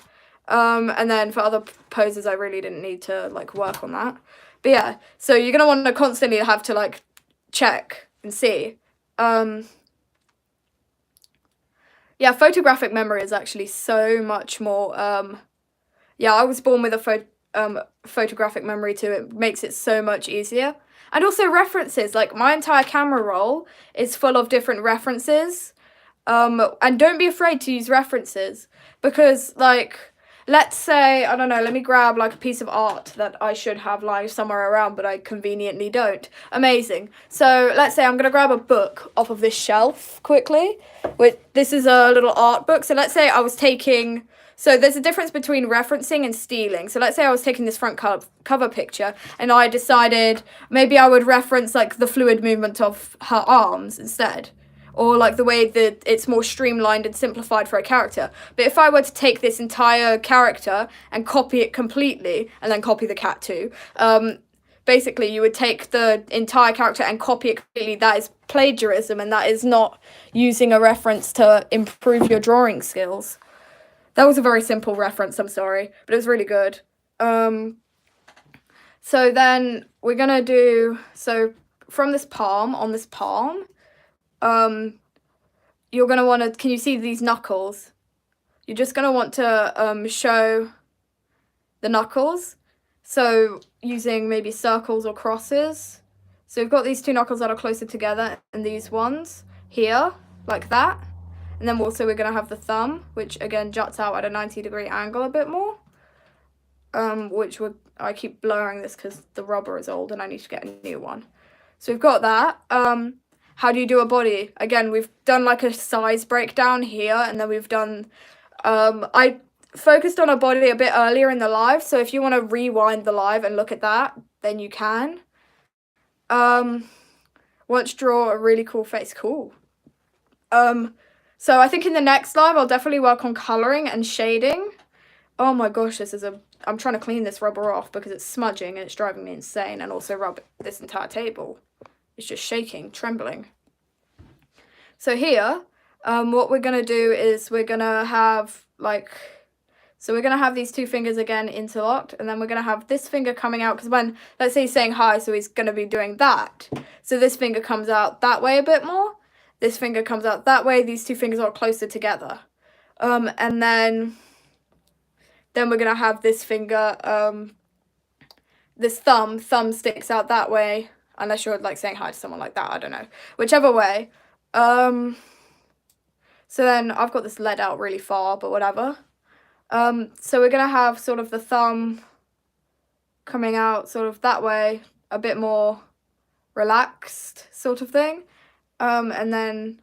And then for other poses, I really didn't need to like work on that. But yeah, so you're gonna want to constantly have to like check and see. Yeah, photographic memory is actually so much more, yeah, I was born with a photographic memory too. It makes it so much easier. And also references, like my entire camera roll is full of different references. And don't be afraid to use references, because like, let's say, I don't know, let me grab like a piece of art that I should have lying somewhere around, but I conveniently don't. Amazing. So let's say I'm going to grab a book off of this shelf quickly. This is a little art book. So let's say I was taking, so there's a difference between referencing and stealing. So let's say I was taking this front cover picture and I decided maybe I would reference like the fluid movement of her arms instead. Or like the way that it's more streamlined and simplified for a character. But if I were to take this entire character and copy it completely, and then copy the cat too, basically you would take the entire character and copy it completely. That is plagiarism, and that is not using a reference to improve your drawing skills. That was a very simple reference, I'm sorry, but it was really good. So then we're gonna do, so from this palm, on this palm, you're gonna wanna, can you see these knuckles? You're just gonna want to show the knuckles. So using maybe circles or crosses. So we've got these two knuckles that are closer together and these ones here, like that. And then also we're gonna have the thumb, which again juts out at a 90-degree angle a bit more. Which I keep blurring this because the rubber is old and I need to get a new one. So we've got that. How do you do a body? Again, we've done like a size breakdown here, and then we've done, I focused on a body a bit earlier in the live, so if you want to rewind the live and look at that, then you can. Want to draw a really cool face. Cool. So I think in the next live, I'll definitely work on colouring and shading. Oh my gosh, I'm trying to clean this rubber off because it's smudging and it's driving me insane, and also rub this entire table. It's just shaking, trembling. So here, what we're going to do is we're going to have so we're going to have these two fingers again interlocked, and then we're going to have this finger coming out, because when, let's say he's saying hi, so he's going to be doing that. So this finger comes out that way a bit more. This finger comes out that way. These two fingers are closer together. And then we're going to have this finger, this thumb sticks out that way, unless you're like saying hi to someone like that, I don't know. Whichever way. So then I've got this lead out really far, but whatever. So we're going to have sort of the thumb coming out sort of that way, a bit more relaxed sort of thing. And then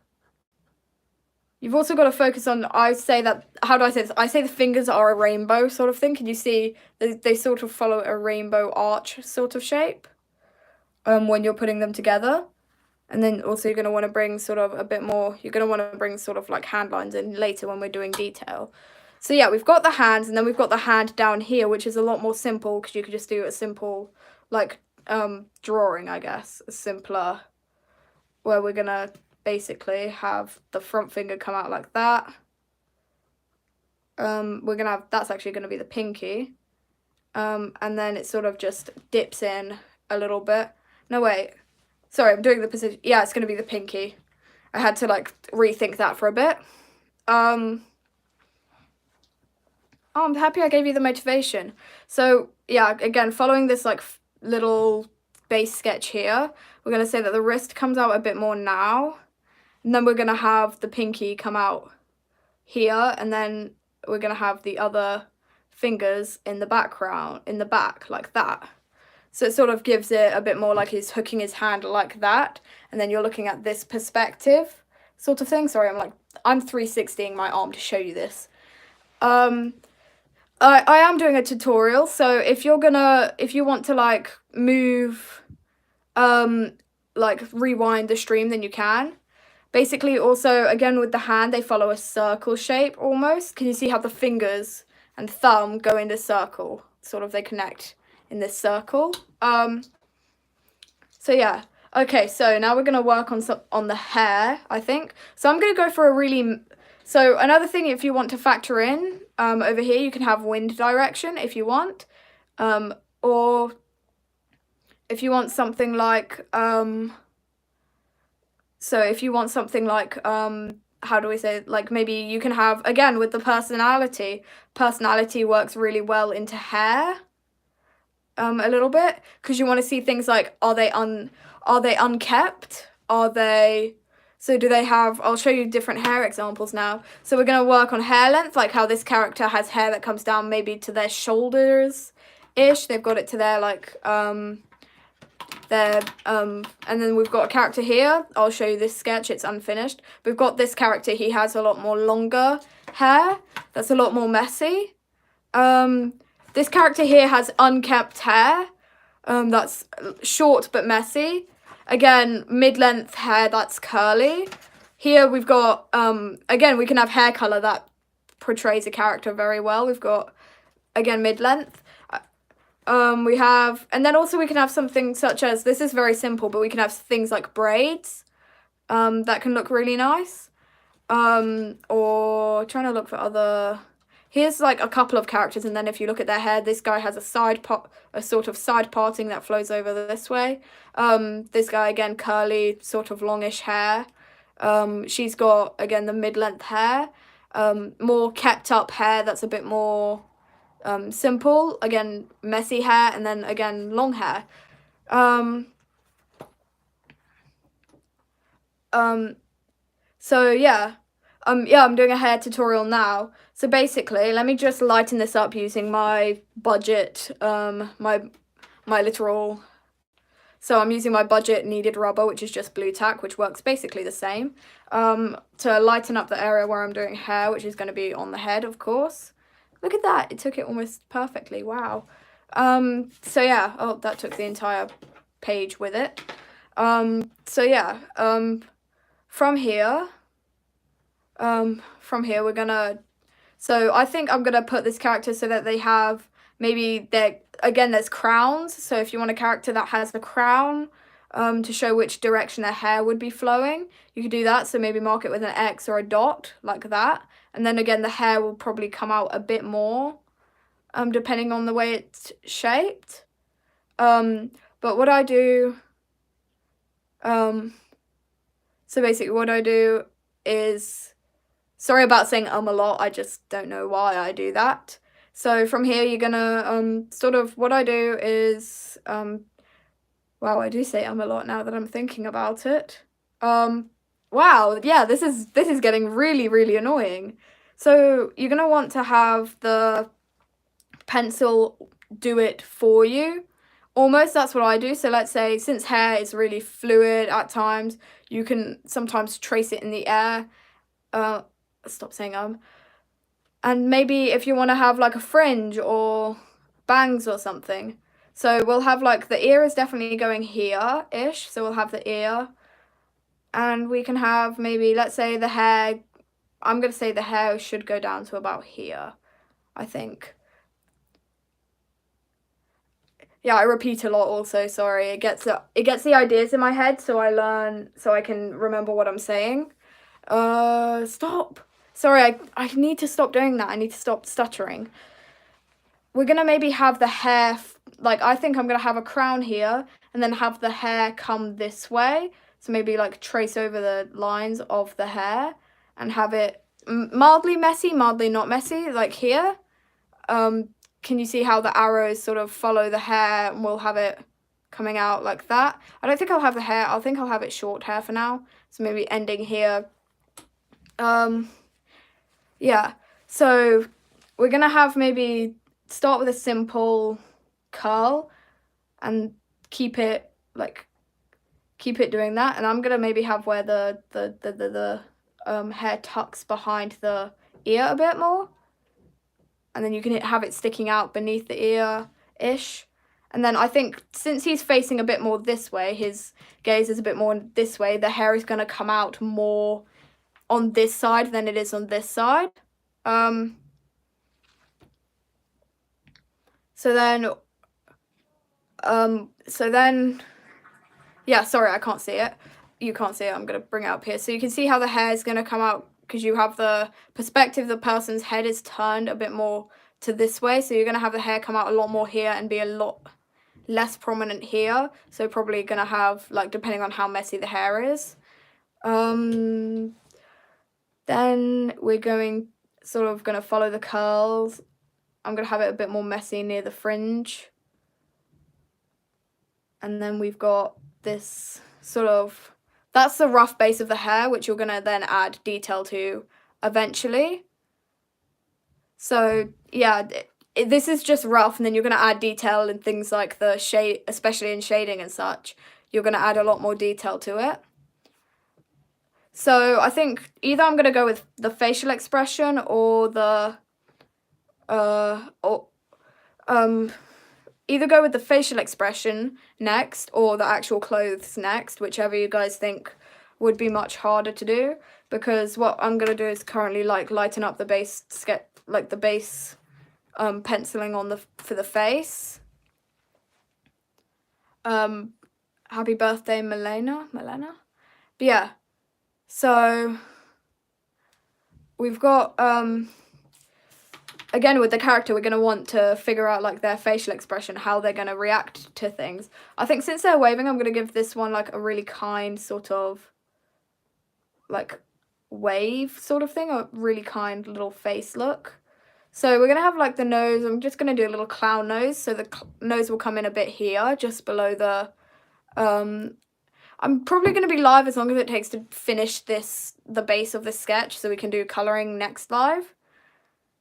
you've also got to focus on, I say that, how do I say this? I say the fingers are a rainbow sort of thing. Can you see they sort of follow a rainbow arch sort of shape when you're putting them together. And then also you're going to want to bring sort of a bit more, you're going to want to bring sort of like hand lines in later when we're doing detail. So yeah, we've got the hands, and then we've got the hand down here, which is a lot more simple because you could just do a simple like drawing, I guess, a simpler, where we're going to basically have the front finger come out like that. We're going to have, that's actually going to be the pinky. And then it sort of just dips in a little bit. No, wait. Sorry, I'm doing the position. Yeah, it's going to be the pinky. I had to like rethink that for a bit. Oh, I'm happy I gave you the motivation. So yeah, again, following this like little base sketch here, we're going to say that the wrist comes out a bit more now. And then we're going to have the pinky come out here, and then we're going to have the other fingers in the background, in the back, like that. So it sort of gives it a bit more like he's hooking his hand like that, and then you're looking at this perspective sort of thing. Sorry, I'm 360ing my arm to show you this. I am doing a tutorial, so if you want to like move, like rewind the stream, then you can. Basically, also, again, with the hand, they follow a circle shape almost. Can you see how the fingers and thumb go in this circle? Sort of, they connect in this circle. So yeah. Okay, so now we're going to work on the hair, I think. So I'm going to go for a really... So another thing, if you want to factor in, over here, you can have wind direction if you want. Or if you want something like... So if you want something like, how do we say it? Like maybe you can have, again, with the personality. Personality works really well into hair, a little bit, because you want to see things like, are they unkept? So do they have, I'll show you different hair examples now. So we're going to work on hair length, like how this character has hair that comes down maybe to their shoulders-ish. They've got it to their, like, and then we've got a character here. I'll show you this sketch, it's unfinished. We've got this character, he has a lot more longer hair. That's a lot more messy. This character here has unkept hair. That's short but messy. Again, mid-length hair that's curly. Here we've got, again, we can have hair colour that portrays a character very well. We've got, again, mid-length. We have, and then also we can have something such as, this is very simple, but we can have things like braids, that can look really nice. Or trying to look for other, here's like a couple of characters, and then if you look at their hair, this guy has a sort of side parting that flows over this way. This guy, again, curly, sort of longish hair. She's got, again, the mid-length hair. More kept up hair that's a bit more simple, again, messy hair, and then again, long hair. So yeah, I'm doing a hair tutorial now. So basically, let me just lighten this up using my budget, my literal. So I'm using my budget kneaded rubber, which is just blue tack, which works basically the same, to lighten up the area where I'm doing hair, which is going to be on the head, of course. Look at that, it took it almost perfectly, wow. So yeah, oh, that took the entire page with it. So yeah, from here we're gonna, so I think I'm gonna put this character so that they have, maybe again, there's crowns, so if you want a character that has a crown, to show which direction their hair would be flowing, you could do that. So maybe mark it with an X or a dot, like that. And then again, the hair will probably come out a bit more, depending on the way it's shaped. But what I do, so basically what I do is, sorry about saying a lot, I just don't know why I do that. So from here, you're gonna, sort of, what I do is, wow, I do say a lot now that I'm thinking about it. Wow, yeah, this is getting really, really annoying. So you're gonna want to have the pencil do it for you. Almost, that's what I do. So let's say, since hair is really fluid at times, you can sometimes trace it in the air. Stop saying and maybe if you want to have like a fringe or bangs or something. So we'll have like, the ear is definitely going here-ish, so we'll have the ear. And we can have maybe, let's say the hair, I'm going to say the hair should go down to about here, I think. Yeah, I repeat a lot also, sorry. It gets the ideas in my head, so I can remember what I'm saying. Stop. Sorry, I need to stop doing that. I need to stop stuttering. We're going to maybe have the hair, like, I think I'm going to have a crown here, and then have the hair come this way. So maybe, like, trace over the lines of the hair, and have it mildly messy, mildly not messy, like here. Can you see how the arrows sort of follow the hair, and we'll have it coming out like that? I don't think I'll have the hair. I think I'll have it short hair for now. So maybe ending here. Yeah, so we're going to have maybe start with a simple curl and keep it doing that. And I'm going to maybe have where the hair tucks behind the ear a bit more. And then you can have it sticking out beneath the ear-ish. And then I think since he's facing a bit more this way, his gaze is a bit more this way, the hair is going to come out more on this side than it is on this side. So then, yeah, sorry, I can't see it. You can't see it, I'm going to bring it up here. So you can see how the hair is going to come out, because you have the perspective, the person's head is turned a bit more to this way. So you're going to have the hair come out a lot more here and be a lot less prominent here. So probably going to have, like, depending on how messy the hair is. Then we're going to follow the curls. I'm going to have it a bit more messy near the fringe. And then we've got this sort of, that's the rough base of the hair, which you're going to then add detail to eventually. So yeah, this is just rough, and then you're going to add detail and things like the shade, especially in shading and such. You're going to add a lot more detail to it. So I think either I'm going to go with the facial expression or the, either go with the facial expression next or the actual clothes next, whichever you guys think would be much harder to do, because what I'm going to do is currently like lighten up the base penciling on for the face. happy birthday, Milena. But yeah, so we've got, again, with the character, we're going to want to figure out, like, their facial expression, how they're going to react to things. I think since they're waving, I'm going to give this one, like, a really kind sort of, like, wave sort of thing, a really kind little face look. So we're going to have, like, the nose. I'm just going to do a little clown nose, so the nose will come in a bit here, just below the, I'm probably going to be live as long as it takes to finish the base of this sketch, so we can do colouring next live.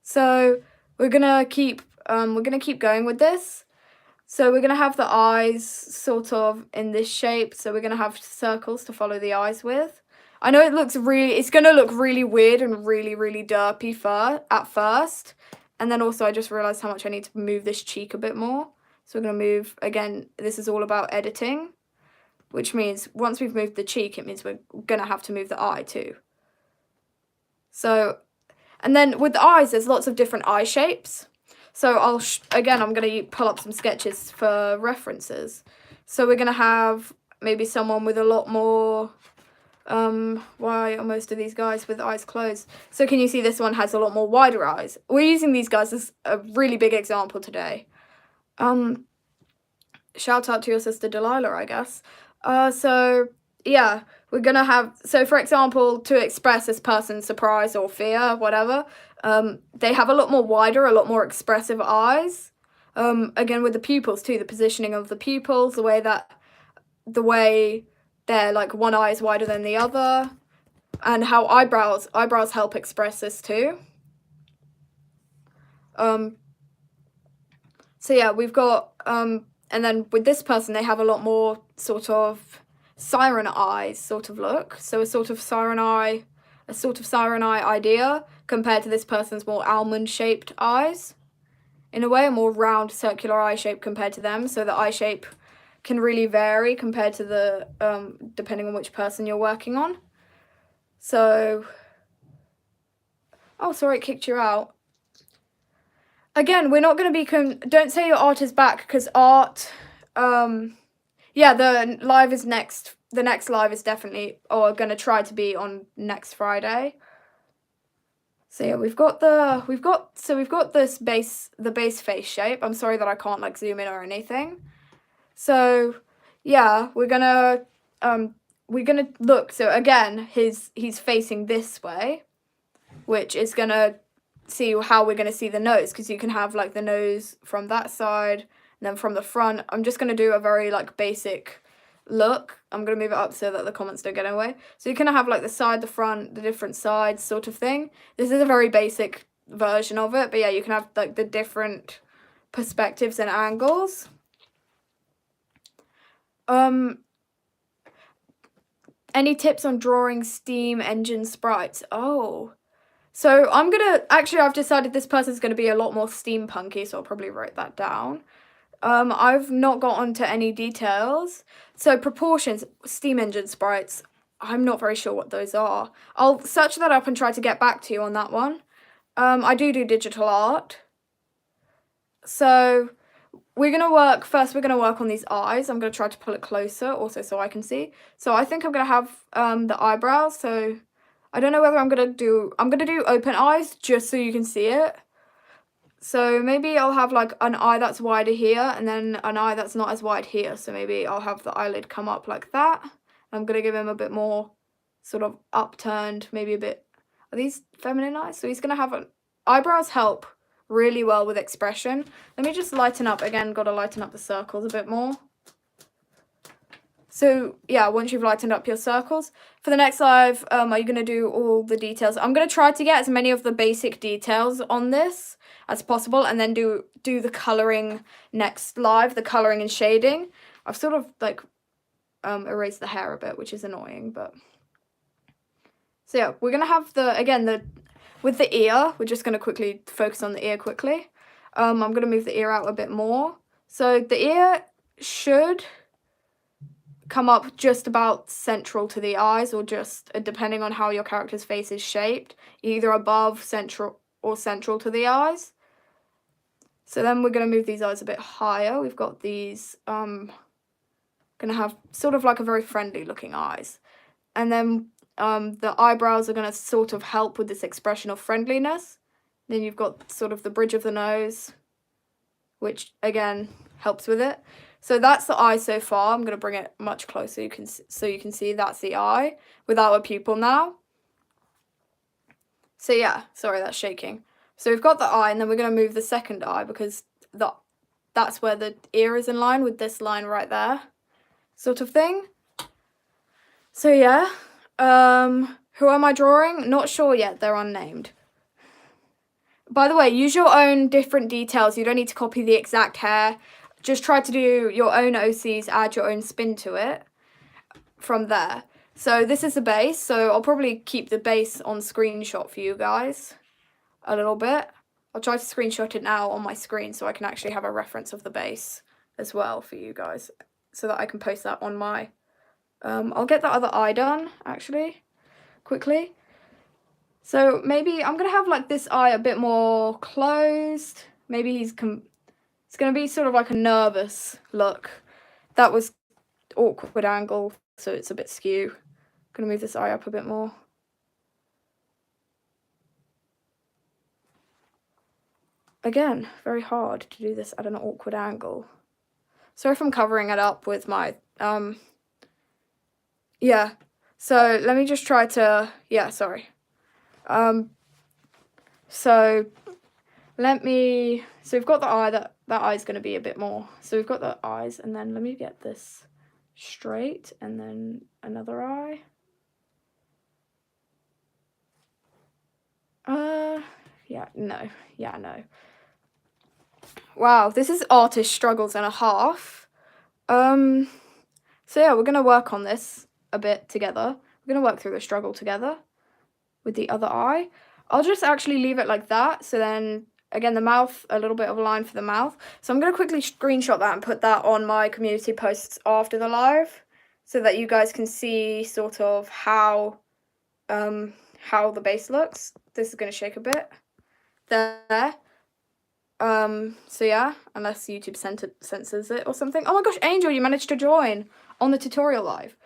So we're gonna keep going with this. So we're gonna have the eyes sort of in this shape. So we're gonna have circles to follow the eyes with. I know it's gonna look really weird and really, really derpy at first. And then also I just realized how much I need to move this cheek a bit more. So we're gonna move, again, this is all about editing, which means once we've moved the cheek, it means we're gonna have to move the eye too. So, and then with the eyes, there's lots of different eye shapes. So I'm going to pull up some sketches for references. So we're going to have maybe someone with a lot more, why are most of these guys with eyes closed? So can you see this one has a lot more wider eyes? We're using these guys as a really big example today. Shout out to your sister Delilah, I guess. So yeah, we're going to have, so for example, to express this person's surprise or fear, whatever, they have a lot more wider, a lot more expressive eyes. Again, with the pupils too, the positioning of the pupils, the way they're like one eye is wider than the other, and how eyebrows help express this too. So yeah, we've got, and then with this person, they have a lot more sort of siren eyes sort of look. So a sort of siren eye idea compared to this person's more almond shaped eyes. In a way, a more round circular eye shape compared to them. So the eye shape can really vary compared to the, depending on which person you're working on. So, oh, sorry, it kicked you out. Again, we're not going to be, don't say your art is back, because art, yeah, the next live is definitely, or going to try to be on next Friday. So yeah, we've got this the base face shape. I'm sorry that I can't like zoom in or anything. So yeah, we're gonna look, so again, he's facing this way, which is gonna see how we're gonna see the nose, because you can have like the nose from that side and then from the front. I'm just gonna do a very like basic look. I'm gonna move it up so that the comments don't get in the way. So you can have like the side, the front, the different sides sort of thing. This is a very basic version of it, but yeah, you can have like the different perspectives and angles. Any tips on drawing steam engine sprites? Oh, so I've decided this person's gonna be a lot more steampunky, so I'll probably write that down. I've not got onto any details. So proportions, steam engine sprites, I'm not very sure what those are. I'll search that up and try to get back to you on that one. I do digital art. So we're going to work on these eyes. I'm going to try to pull it closer also so I can see. So I think I'm going to have the eyebrows. So I don't know whether I'm going to do open eyes just so you can see it. So maybe I'll have like an eye that's wider here and then an eye that's not as wide here. So maybe I'll have the eyelid come up like that. I'm going to give him a bit more sort of upturned, maybe a bit, are these feminine eyes? So he's going to have eyebrows help really well with expression. Let me just lighten up, again, got to lighten up the circles a bit more. So yeah, once you've lightened up your circles, for the next live, are you going to do all the details? I'm going to try to get as many of the basic details on this as possible, and then do the colouring next live, the colouring and shading. I've sort of like erased the hair a bit, which is annoying, but so yeah, we're gonna have with the ear, we're just gonna quickly focus on the ear quickly. I'm gonna move the ear out a bit more. So the ear should come up just about central to the eyes, or just depending on how your character's face is shaped, either above, central, or central to the eyes. So then we're going to move these eyes a bit higher. We've got these gonna have sort of like a very friendly looking eyes. And then the eyebrows are gonna sort of help with this expression of friendliness. Then you've got sort of the bridge of the nose, which again helps with it. So that's the eye so far. I'm gonna bring it much closer so you can see that's the eye without a pupil now. So yeah, sorry, that's shaking. So we've got the eye, and then we're gonna move the second eye because that's where the ear is in line with this line right there, sort of thing. So yeah, who am I drawing? Not sure yet, they're unnamed. By the way, use your own different details. You don't need to copy the exact hair. Just try to do your own OCs, add your own spin to it from there. So this is the base, so I'll probably keep the base on screenshot for you guys a little bit. I'll try to screenshot it now on my screen so I can actually have a reference of the base as well for you guys so that I can post that on my... I'll get the other eye done, actually, quickly. So maybe I'm going to have like this eye a bit more closed. Maybe it's going to be sort of like a nervous look. That was awkward angle, so it's a bit skew. I'm going to move this eye up a bit more. Again, very hard to do this at an awkward angle. Sorry if I'm covering it up with my, yeah. So let me just try to, yeah, sorry. So we've got the eye, that eye's going to be a bit more. So we've got the eyes, and then let me get this straight, and then another eye. No. Wow, this is artist struggles and a half. So yeah, we're going to work on this a bit together. We're going to work through the struggle together with the other eye. I'll just actually leave it like that. So then, again, the mouth, a little bit of a line for the mouth. So I'm going to quickly screenshot that and put that on my community posts after the live so that you guys can see sort of how the base looks. This is going to shake a bit. There. So yeah, unless YouTube censors it or something. Oh my gosh, Angel, you managed to join on the tutorial live.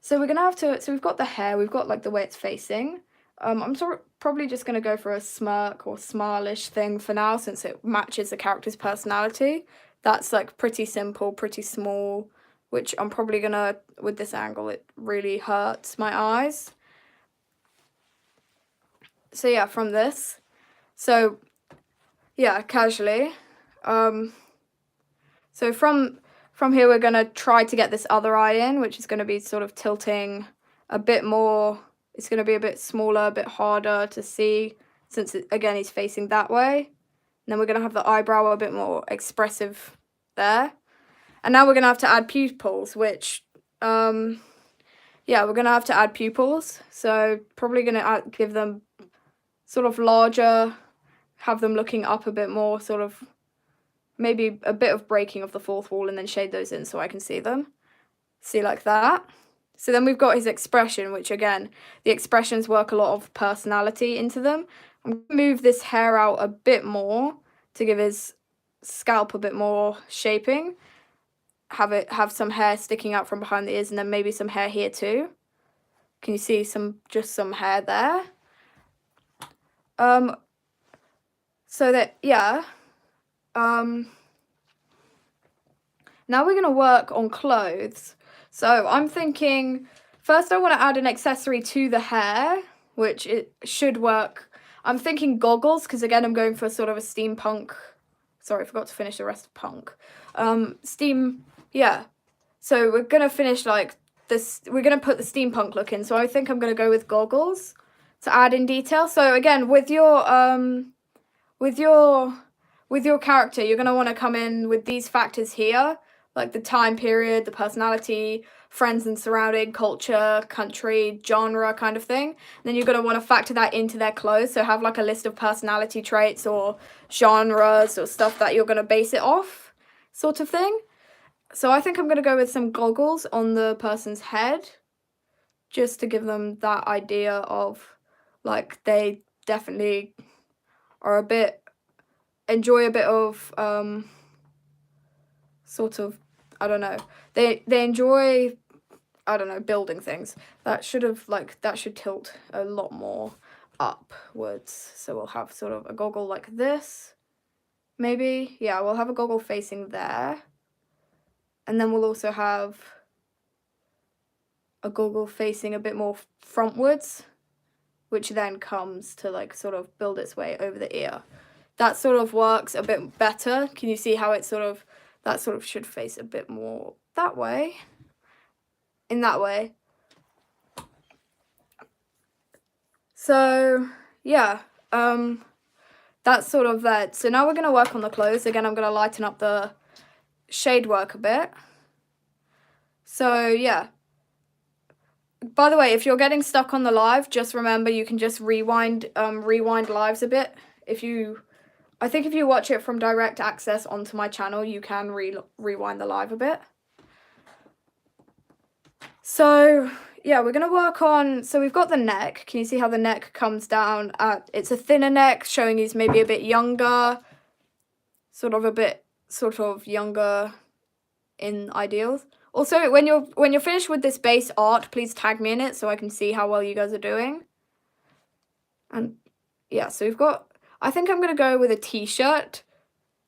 So we're gonna have to, so we've got the hair, we've got like the way it's facing. I'm probably just gonna go for a smirk or smile-ish thing for now since it matches the character's personality. That's like pretty simple, pretty small, which I'm probably gonna, with this angle, it really hurts my eyes. So yeah, from this. So yeah, casually. So from here, we're going to try to get this other eye in, which is going to be sort of tilting a bit more. It's going to be a bit smaller, a bit harder to see since, again, he's facing that way. And then we're going to have the eyebrow a bit more expressive there. And now we're going to have to add pupils, which, yeah, we're going to have to add pupils. So probably going to give them sort of larger, have them looking up a bit more, sort of maybe a bit of breaking of the fourth wall and then shade those in so I can see them. See, like that. So then we've got his expression, which again, the expressions work a lot of personality into them. I'm going to move this hair out a bit more to give his scalp a bit more shaping. Have some hair sticking out from behind the ears and then maybe some hair here too. Can you see just some hair there? So that, yeah. Now we're going to work on clothes. So I'm thinking, first I want to add an accessory to the hair, which it should work. I'm thinking goggles, because again, I'm going for sort of a steampunk. Sorry, I forgot to finish the rest of punk. Yeah. So we're going to finish like this. We're going to put the steampunk look in. So I think I'm going to go with goggles to add in detail. So again, with your character, you're going to want to come in with these factors here, like the time period, the personality, friends and surrounding, culture, country, genre kind of thing. And then you're going to want to factor that into their clothes. So have like a list of personality traits or genres or stuff that you're going to base it off, sort of thing. So I think I'm going to go with some goggles on the person's head, just to give them that idea of like they definitely are enjoy a bit of sort of I don't know. They enjoy, I don't know, building things. That should tilt a lot more upwards. So we'll have sort of a goggle like this. Maybe, yeah, we'll have a goggle facing there. And then we'll also have a goggle facing a bit more frontwards, which then comes to like sort of build its way over the ear. That sort of works a bit better. Can you see how it sort of, that sort of should face a bit more that way, in that way. So yeah, that's sort of that. So now we're going to work on the clothes. Again, I'm going to lighten up the shade work a bit. So yeah. By the way, if you're getting stuck on the live, just remember you can just rewind lives a bit. I think if you watch it from direct access onto my channel, you can rewind the live a bit. So yeah, we're gonna work on, so we've got the neck. Can you see how the neck comes down? It's a thinner neck, showing he's maybe a bit younger, sort of younger in ideals. Also, when you're finished with this base art, please tag me in it so I can see how well you guys are doing. And yeah, so we've got, I think I'm going to go with a t-shirt,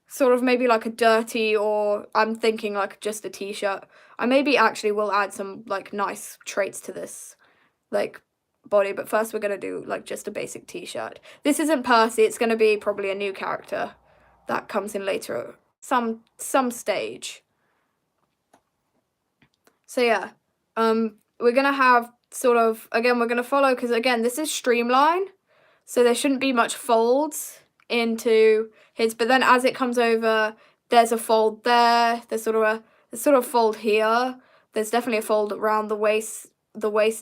sort of maybe like a dirty, or I'm thinking like just a t-shirt. I maybe actually will add some like nice traits to this like body, but first we're going to do like just a basic t-shirt. This isn't Percy, it's going to be probably a new character that comes in later, some stage. So yeah, we're going to have sort of, again, we're going to follow, because again, this is streamline, so there shouldn't be much folds into his, but then as it comes over, there's a fold there, there's sort of fold here, there's definitely a fold around the waist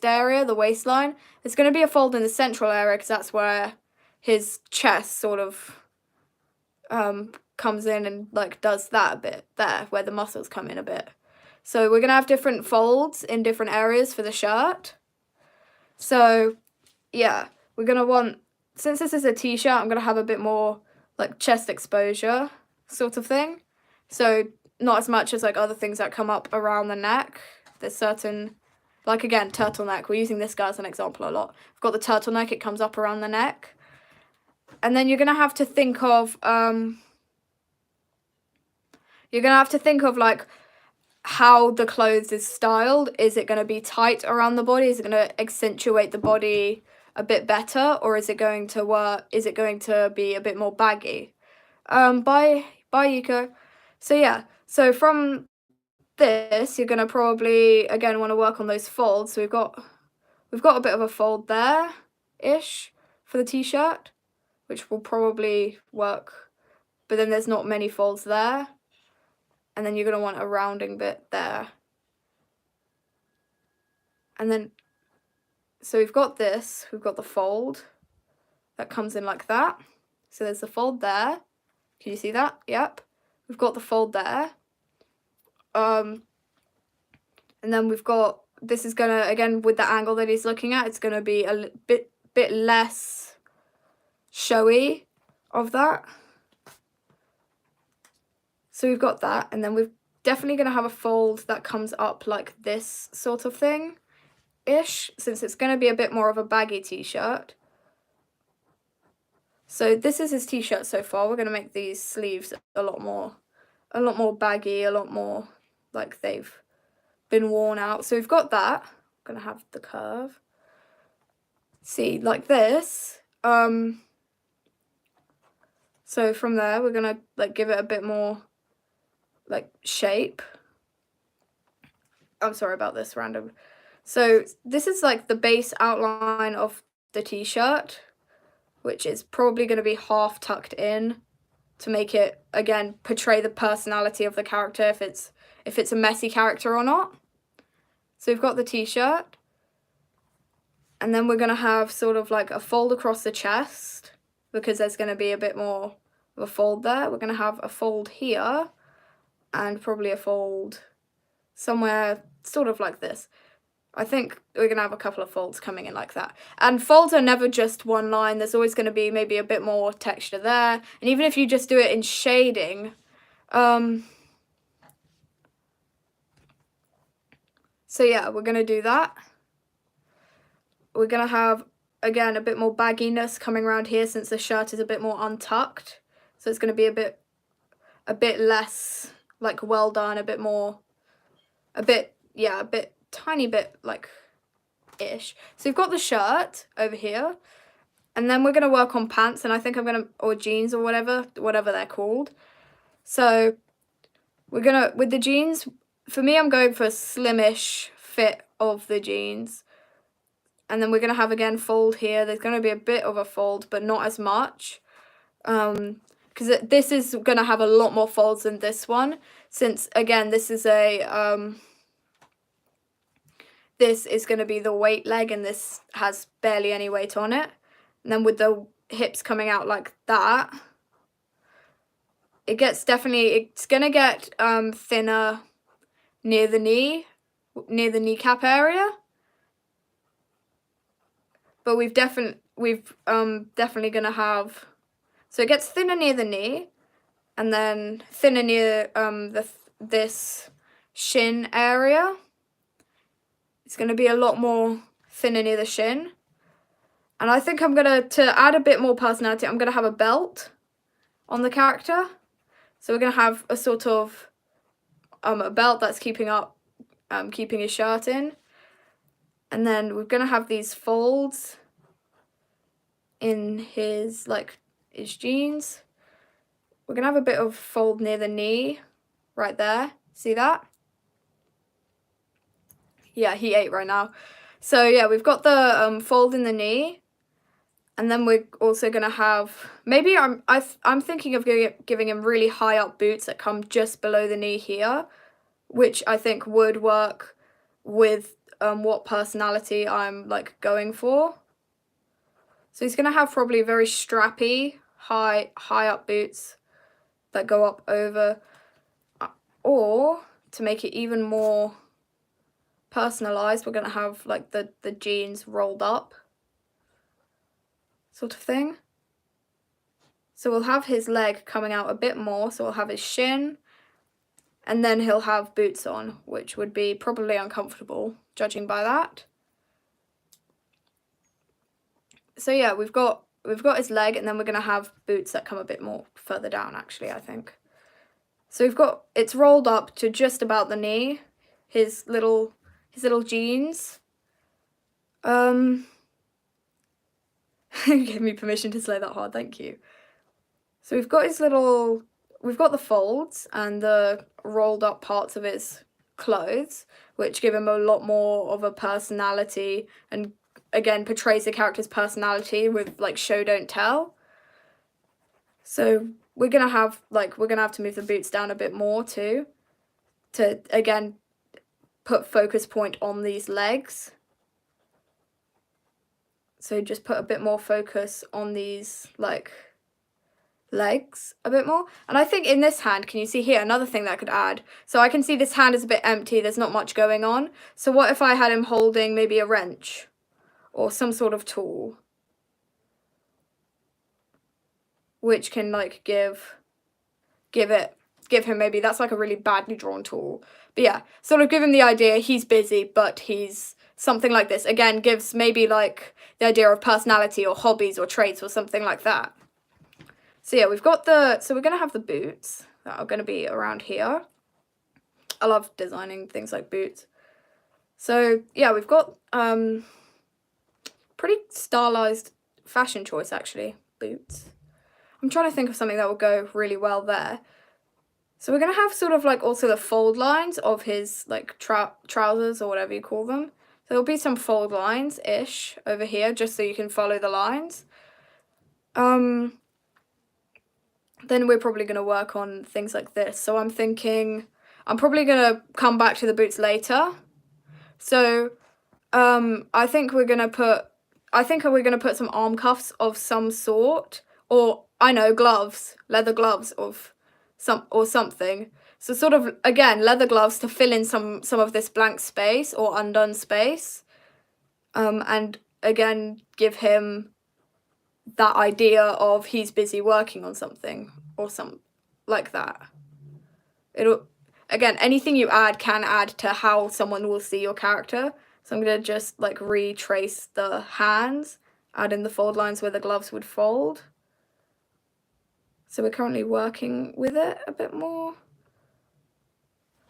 area, the waistline. There's going to be a fold in the central area, because that's where his chest sort of comes in and like does that a bit there, where the muscles come in a bit. So we're going to have different folds in different areas for the shirt. So yeah, we're going to want, since this is a t-shirt, I'm going to have a bit more like chest exposure sort of thing. So not as much as like other things that come up around the neck. There's certain, like again, turtleneck. We're using this guy as an example a lot. I've got the turtleneck, it comes up around the neck. And then you're going to have to think of, like, how the clothes is styled. Is it going to be tight around the body? Is it going to accentuate the body a bit better, or is it going to be a bit more baggy? Bye Yuko. So yeah, so from this you're going to probably again want to work on those folds. So we've got a bit of a fold there ish for the t-shirt, which will probably work, but then there's not many folds there. And then you're going to want a rounding bit there. And then, so we've got this, we've got the fold that comes in like that. So there's the fold there. Can you see that? Yep. We've got the fold there. And then we've got, this is going to, again, with the angle that he's looking at, it's going to be a bit less showy of that. So we've got that, and then we're definitely going to have a fold that comes up like this sort of thing-ish, since it's going to be a bit more of a baggy t-shirt. So this is his t-shirt so far. We're going to make these sleeves a lot more baggy, a lot more like they've been worn out. So we've got that. I'm going to have the curve. See, like this. So from there, we're going to like give it a bit more like shape. I'm sorry about this random. So this is like the base outline of the t-shirt, which is probably going to be half tucked in to make it, again, portray the personality of the character, if it's a messy character or not. So we've got the t-shirt, and then we're going to have sort of like a fold across the chest, because there's going to be a bit more of a fold there. We're going to have a fold here, and probably a fold somewhere sort of like this. I think we're going to have a couple of folds coming in like that. And folds are never just one line. There's always going to be maybe a bit more texture there. And even if you just do it in shading, So yeah, we're going to do that. We're going to have, again, a bit more bagginess coming around here since the shirt is a bit more untucked. So it's going to be a bit less, like, well done, tiny bit, like, ish. So we've got the shirt over here. And then we're going to work on pants, and I think or jeans or whatever they're called. So we're going to, with the jeans, for me, I'm going for a slimmish fit of the jeans. And then we're going to have, again, fold here. There's going to be a bit of a fold, but not as much. Because this is going to have a lot more folds than this one. Since, again, this is this is going to be the weight leg, and this has barely any weight on it. And then with the hips coming out like that, it's going to get thinner near the knee, near the kneecap area. But we've definitely going to have, so it gets thinner near the knee, and then thinner near this shin area. It's going to be a lot more thinner near the shin. And I think I'm going to add a bit more personality, I'm going to have a belt on the character. So we're going to have a sort of a belt that's keeping his shirt in. And then we're going to have these folds in his jeans. We're going to have a bit of fold near the knee, right there. See that? Yeah, he ate right now. So yeah, we've got the fold in the knee. And then we're also going to have, maybe I'm thinking of giving him really high up boots that come just below the knee here, which I think would work with what personality I'm like going for. So he's going to have probably very strappy, high up boots that go up over, or to make it even more personalized, we're going to have like the jeans rolled up sort of thing. So we'll have his leg coming out a bit more, so we'll have his shin, and then he'll have boots on, which would be probably uncomfortable, judging by that. So yeah, we've got his leg, and then we're going to have boots that come a bit more further down, actually, I think. So it's rolled up to just about the knee, his little jeans. You gave me permission to say that hard, thank you. So we've got the folds and the rolled up parts of his clothes, which give him a lot more of a personality and, again, portrays the character's personality with, like, show don't tell. So we're gonna have to move the boots down a bit more too, to, again, put focus point on these legs. So just put a bit more focus on these, like, legs a bit more. And I think in this hand, can you see here, another thing that I could add? So I can see this hand is a bit empty, there's not much going on. So what if I had him holding maybe a wrench or some sort of tool, which can, like, give him, maybe that's like a really badly drawn tool. But yeah, sort of give him the idea he's busy, but he's something like this. Again, gives maybe like the idea of personality or hobbies or traits or something like that. So yeah, we're going to have the boots that are going to be around here. I love designing things like boots. So yeah, we've got pretty stylized fashion choice, actually, boots. I'm trying to think of something that will go really well there. So we're going to have sort of like also the fold lines of his like trousers or whatever you call them. So there'll be some fold lines-ish over here just so you can follow the lines. Then we're probably going to work on things like this. So I'm thinking I'm probably going to come back to the boots later. So I think we're going to put some arm cuffs of some sort, or I know, gloves, leather gloves of something. So sort of, again, leather gloves to fill in some of this blank space or undone space. And again, give him that idea of he's busy working on something or like that. again, anything you add can add to how someone will see your character. So I'm going to just like retrace the hands, add in the fold lines where the gloves would fold. So we're currently working with it a bit more.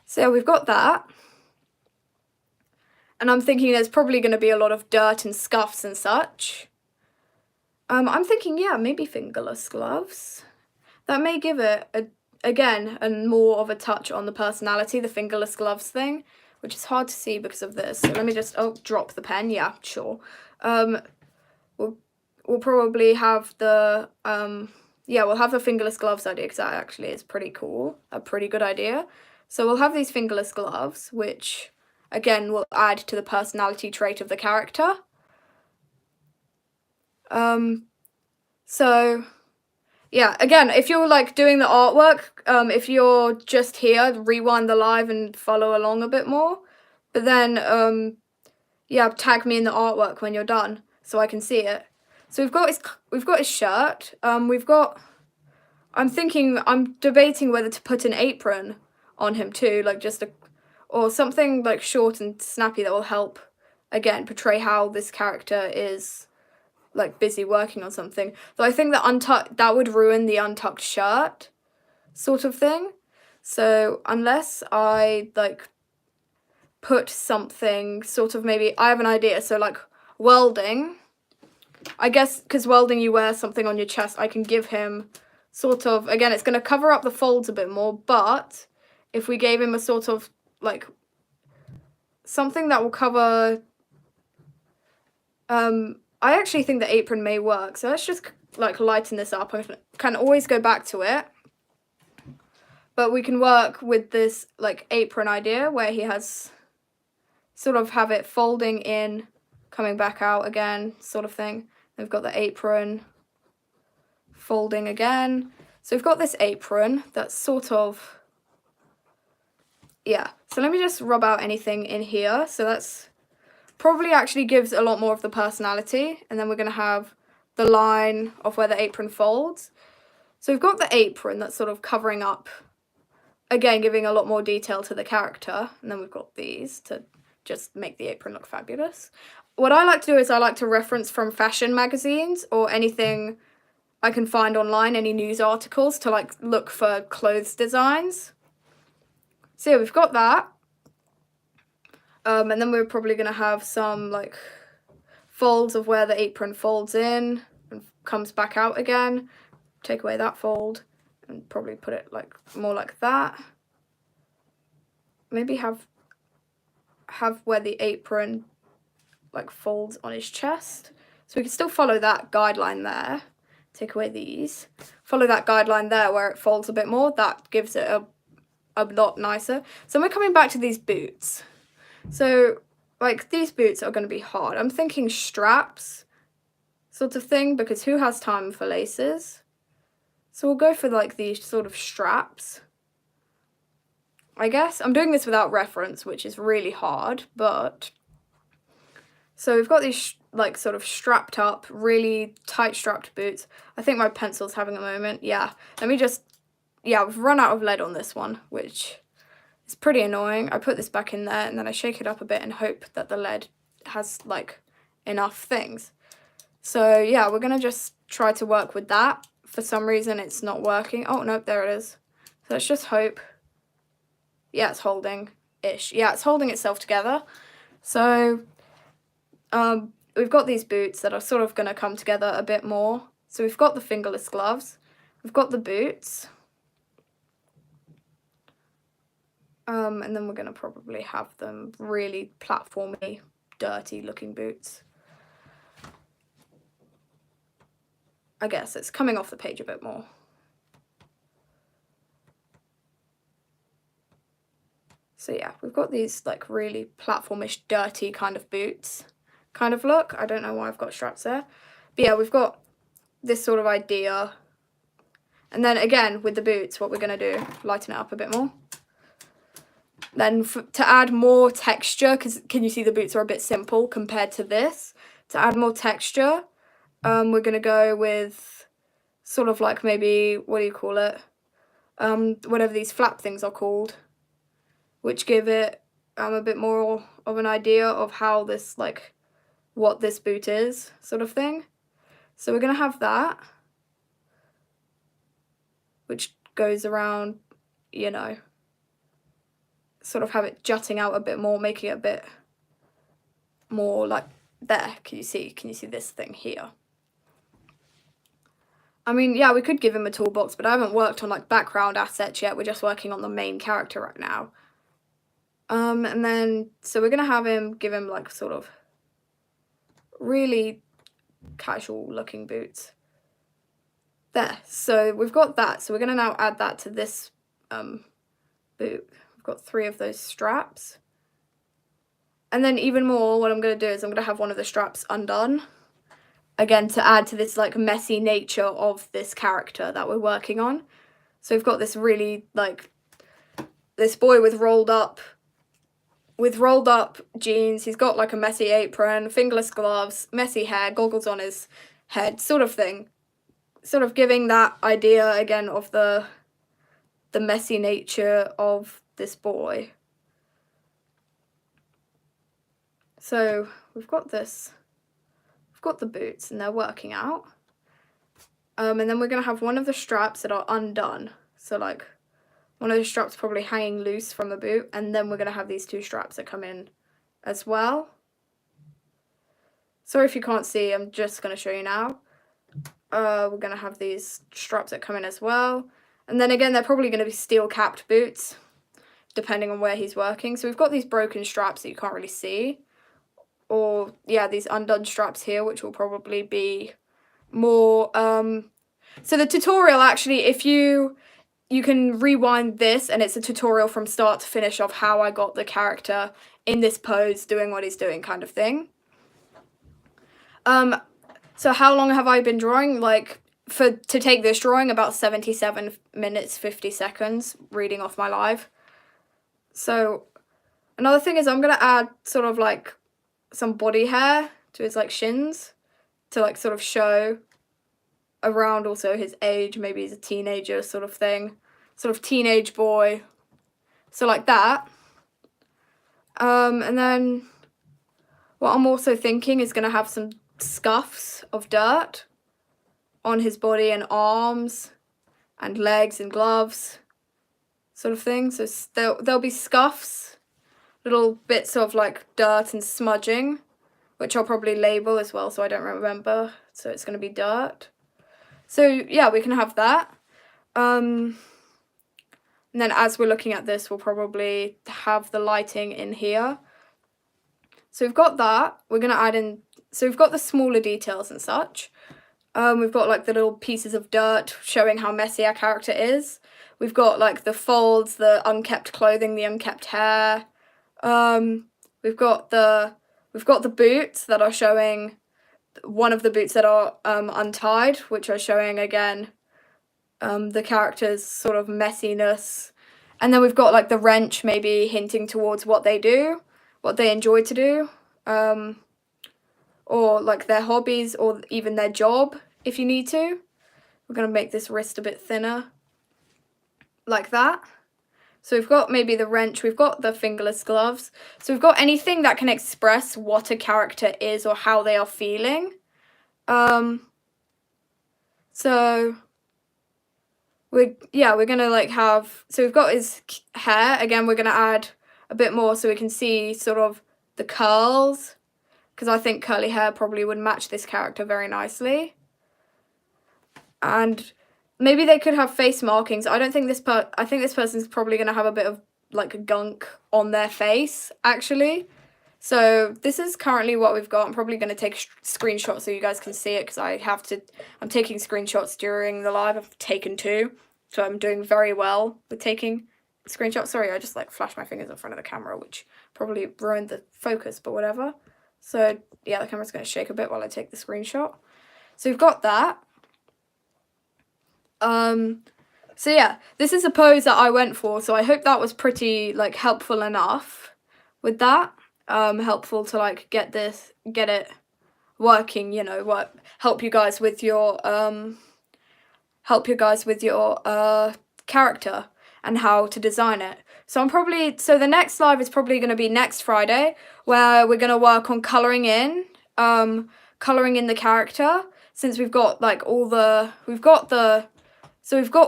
So yeah, we've got that. And I'm thinking there's probably going to be a lot of dirt and scuffs and such. I'm thinking, yeah, maybe fingerless gloves. That may give it, again, more of a touch on the personality, the fingerless gloves thing, which is hard to see because of this. So let me just, drop the pen. Yeah, sure. We'll probably have the, we'll have the fingerless gloves idea because that actually is pretty cool, a pretty good idea. So we'll have these fingerless gloves, which, again, will add to the personality trait of the character. So, yeah, again, if you're, like, doing the artwork, if you're just here, rewind the live and follow along a bit more. But then, tag me in the artwork when you're done so I can see it. So we've got his shirt. I'm debating whether to put an apron on him too, like or something like short and snappy that will help, again, portray how this character is like busy working on something. Though I think that would ruin the untucked shirt sort of thing. So unless I like put something sort of, maybe I have an idea. So like welding, I guess, because welding you wear something on your chest, I can give him sort of, again, it's going to cover up the folds a bit more, but if we gave him a sort of like something that will cover, I actually think the apron may work. So let's just like lighten this up. I can always go back to it, but we can work with this like apron idea where he has sort of have it folding in, coming back out again, sort of thing. We've got the apron folding again. So we've got this apron that's sort of, yeah. So let me just rub out anything in here. So that's probably actually gives a lot more of the personality. And then we're going to have the line of where the apron folds. So we've got the apron that's sort of covering up, again, giving a lot more detail to the character. And then we've got these to just make the apron look fabulous. What I like to do is I like to reference from fashion magazines or anything I can find online, any news articles, to like look for clothes designs. So yeah, we've got that. And then we're probably going to have some like folds of where the apron folds in and comes back out again. Take away that fold and probably put it like more like that. Maybe have where the apron like folds on his chest. So we can still follow that guideline there. Take away these. Follow that guideline there where it folds a bit more. That gives it a lot nicer. So we're coming back to these boots. So like these boots are going to be hard. I'm thinking straps sort of thing, because who has time for laces? So we'll go for like these sort of straps, I guess. I'm doing this without reference, which is really hard, but so we've got these like sort of strapped up, really tight strapped boots. I think my pencil's having a moment. Yeah, let me just, yeah, we've run out of lead on this one, which is pretty annoying. I put this back in there and then I shake it up a bit and hope that the lead has like enough things. So yeah, we're gonna just try to work with that. For some reason it's not working. Oh no, there it is. So let's just hope. Yeah, it's holding-ish. Yeah, it's holding itself together. So we've got these boots that are sort of going to come together a bit more. So we've got the fingerless gloves. We've got the boots. And then we're going to probably have them really platformy, dirty looking boots. I guess it's coming off the page a bit more. So yeah, we've got these like really platformish, dirty kind of boots kind of look. I don't know why I've got straps there. But yeah, we've got this sort of idea. And then again, with the boots, what we're going to do, lighten it up a bit more. Then to add more texture, because can you see the boots are a bit simple compared to this? To add more texture, we're going to go with sort of like maybe, what do you call it? Whatever these flap things are called. which give it a bit more of an idea of how this, like, what this boot is, sort of thing. So we're going to have that, which goes around, you know, sort of have it jutting out a bit more, making it a bit more like there. Can you see this thing here? I mean, yeah, we could give him a toolbox, but I haven't worked on like background assets yet. We're just working on the main character right now. And then, so we're going to give him like sort of really casual looking boots. There, so we've got that. So we're going to now add that to this boot. We've got 3 of those straps. And then even more, what I'm going to do is I'm going to have one of the straps undone. Again, to add to this like messy nature of this character that we're working on. So we've got this really like, this boy with rolled up jeans. He's got like a messy apron, fingerless gloves, messy hair, goggles on his head, sort of thing. Sort of giving that idea again of the messy nature of this boy. So we've got this. We've got the boots and they're working out. And then we're going to have one of the straps that are undone. So like one of the straps probably hanging loose from the boot. And then we're going to have these 2 straps that come in as well. Sorry if you can't see, I'm just going to show you now. We're going to have these straps that come in as well. And then again, they're probably going to be steel capped boots, depending on where he's working. So we've got these broken straps that you can't really see. Or, yeah, these undone straps here, which will probably be more, so the tutorial, actually, if you can rewind this, and it's a tutorial from start to finish of how I got the character in this pose, doing what he's doing, kind of thing. So how long have I been drawing? Like, to take this drawing, about 77 minutes, 50 seconds, reading off my live. So, another thing is I'm going to add sort of, like, some body hair to his like shins to like sort of show around also his age. Maybe he's a teenager sort of thing, sort of teenage boy, so like that. And then what I'm also thinking is going to have some scuffs of dirt on his body and arms and legs and gloves, sort of thing. So there'll be scuffs, little bits of like dirt and smudging, which I'll probably label as well so I don't remember. So it's going to be dirt. So yeah, we can have that. And then as we're looking at this, we'll probably have the lighting in here. So we've got that. We're going to add in, so we've got the smaller details and such. We've got like the little pieces of dirt showing how messy our character is. We've got like the folds, the unkept clothing, the unkept hair. We've got the boots that are showing, one of the boots that are untied, which are showing again the character's sort of messiness. And then we've got like the wrench, maybe hinting towards what they do, what they enjoy to do, or like their hobbies, or even their job if you need to. We're going to make this wrist a bit thinner, like that. So we've got maybe the wrench, we've got the fingerless gloves. So we've got anything that can express what a character is or how they are feeling. So we're gonna like have, so we've got his hair. Again, we're gonna add a bit more so we can see sort of the curls, because I think curly hair probably would match this character very nicely. And maybe they could have face markings. I don't think I think this person's probably going to have a bit of like a gunk on their face, actually. So this is currently what we've got. I'm probably going to take screenshots so you guys can see it, because I'm taking screenshots during the live. I've taken 2, so I'm doing very well with taking screenshots. Sorry, I just like flashed my fingers in front of the camera, which probably ruined the focus, but whatever. So yeah, the camera's going to shake a bit while I take the screenshot. So we've got that. So yeah, this is a pose that I went for, so I hope that was pretty, like, helpful enough with that. Helpful to, like, get it working, you know, help you guys with your character. and how to design it. So the next live is probably going to be next Friday, where we're going to work on colouring in the character, since we've got like we've got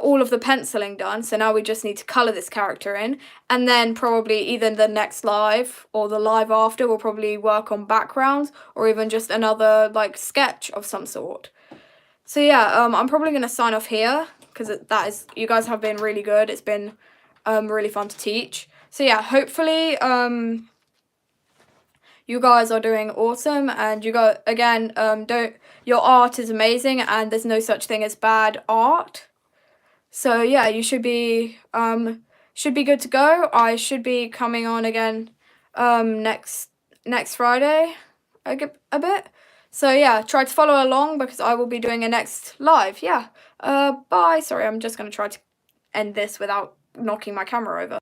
all of the penciling done, so now we just need to colour this character in, and then probably either the next live or the live after we'll probably work on backgrounds, or even just another like sketch of some sort. So yeah, I'm probably going to sign off here, because you guys have been really good. It's been really fun to teach. So yeah, hopefully you guys are doing awesome, and your art is amazing, and there's no such thing as bad art. So yeah, you should be good to go. I should be coming on again next Friday a bit. So yeah, try to follow along, because I will be doing a next live. Yeah. Bye. Sorry, I'm just going to try to end this without knocking my camera over.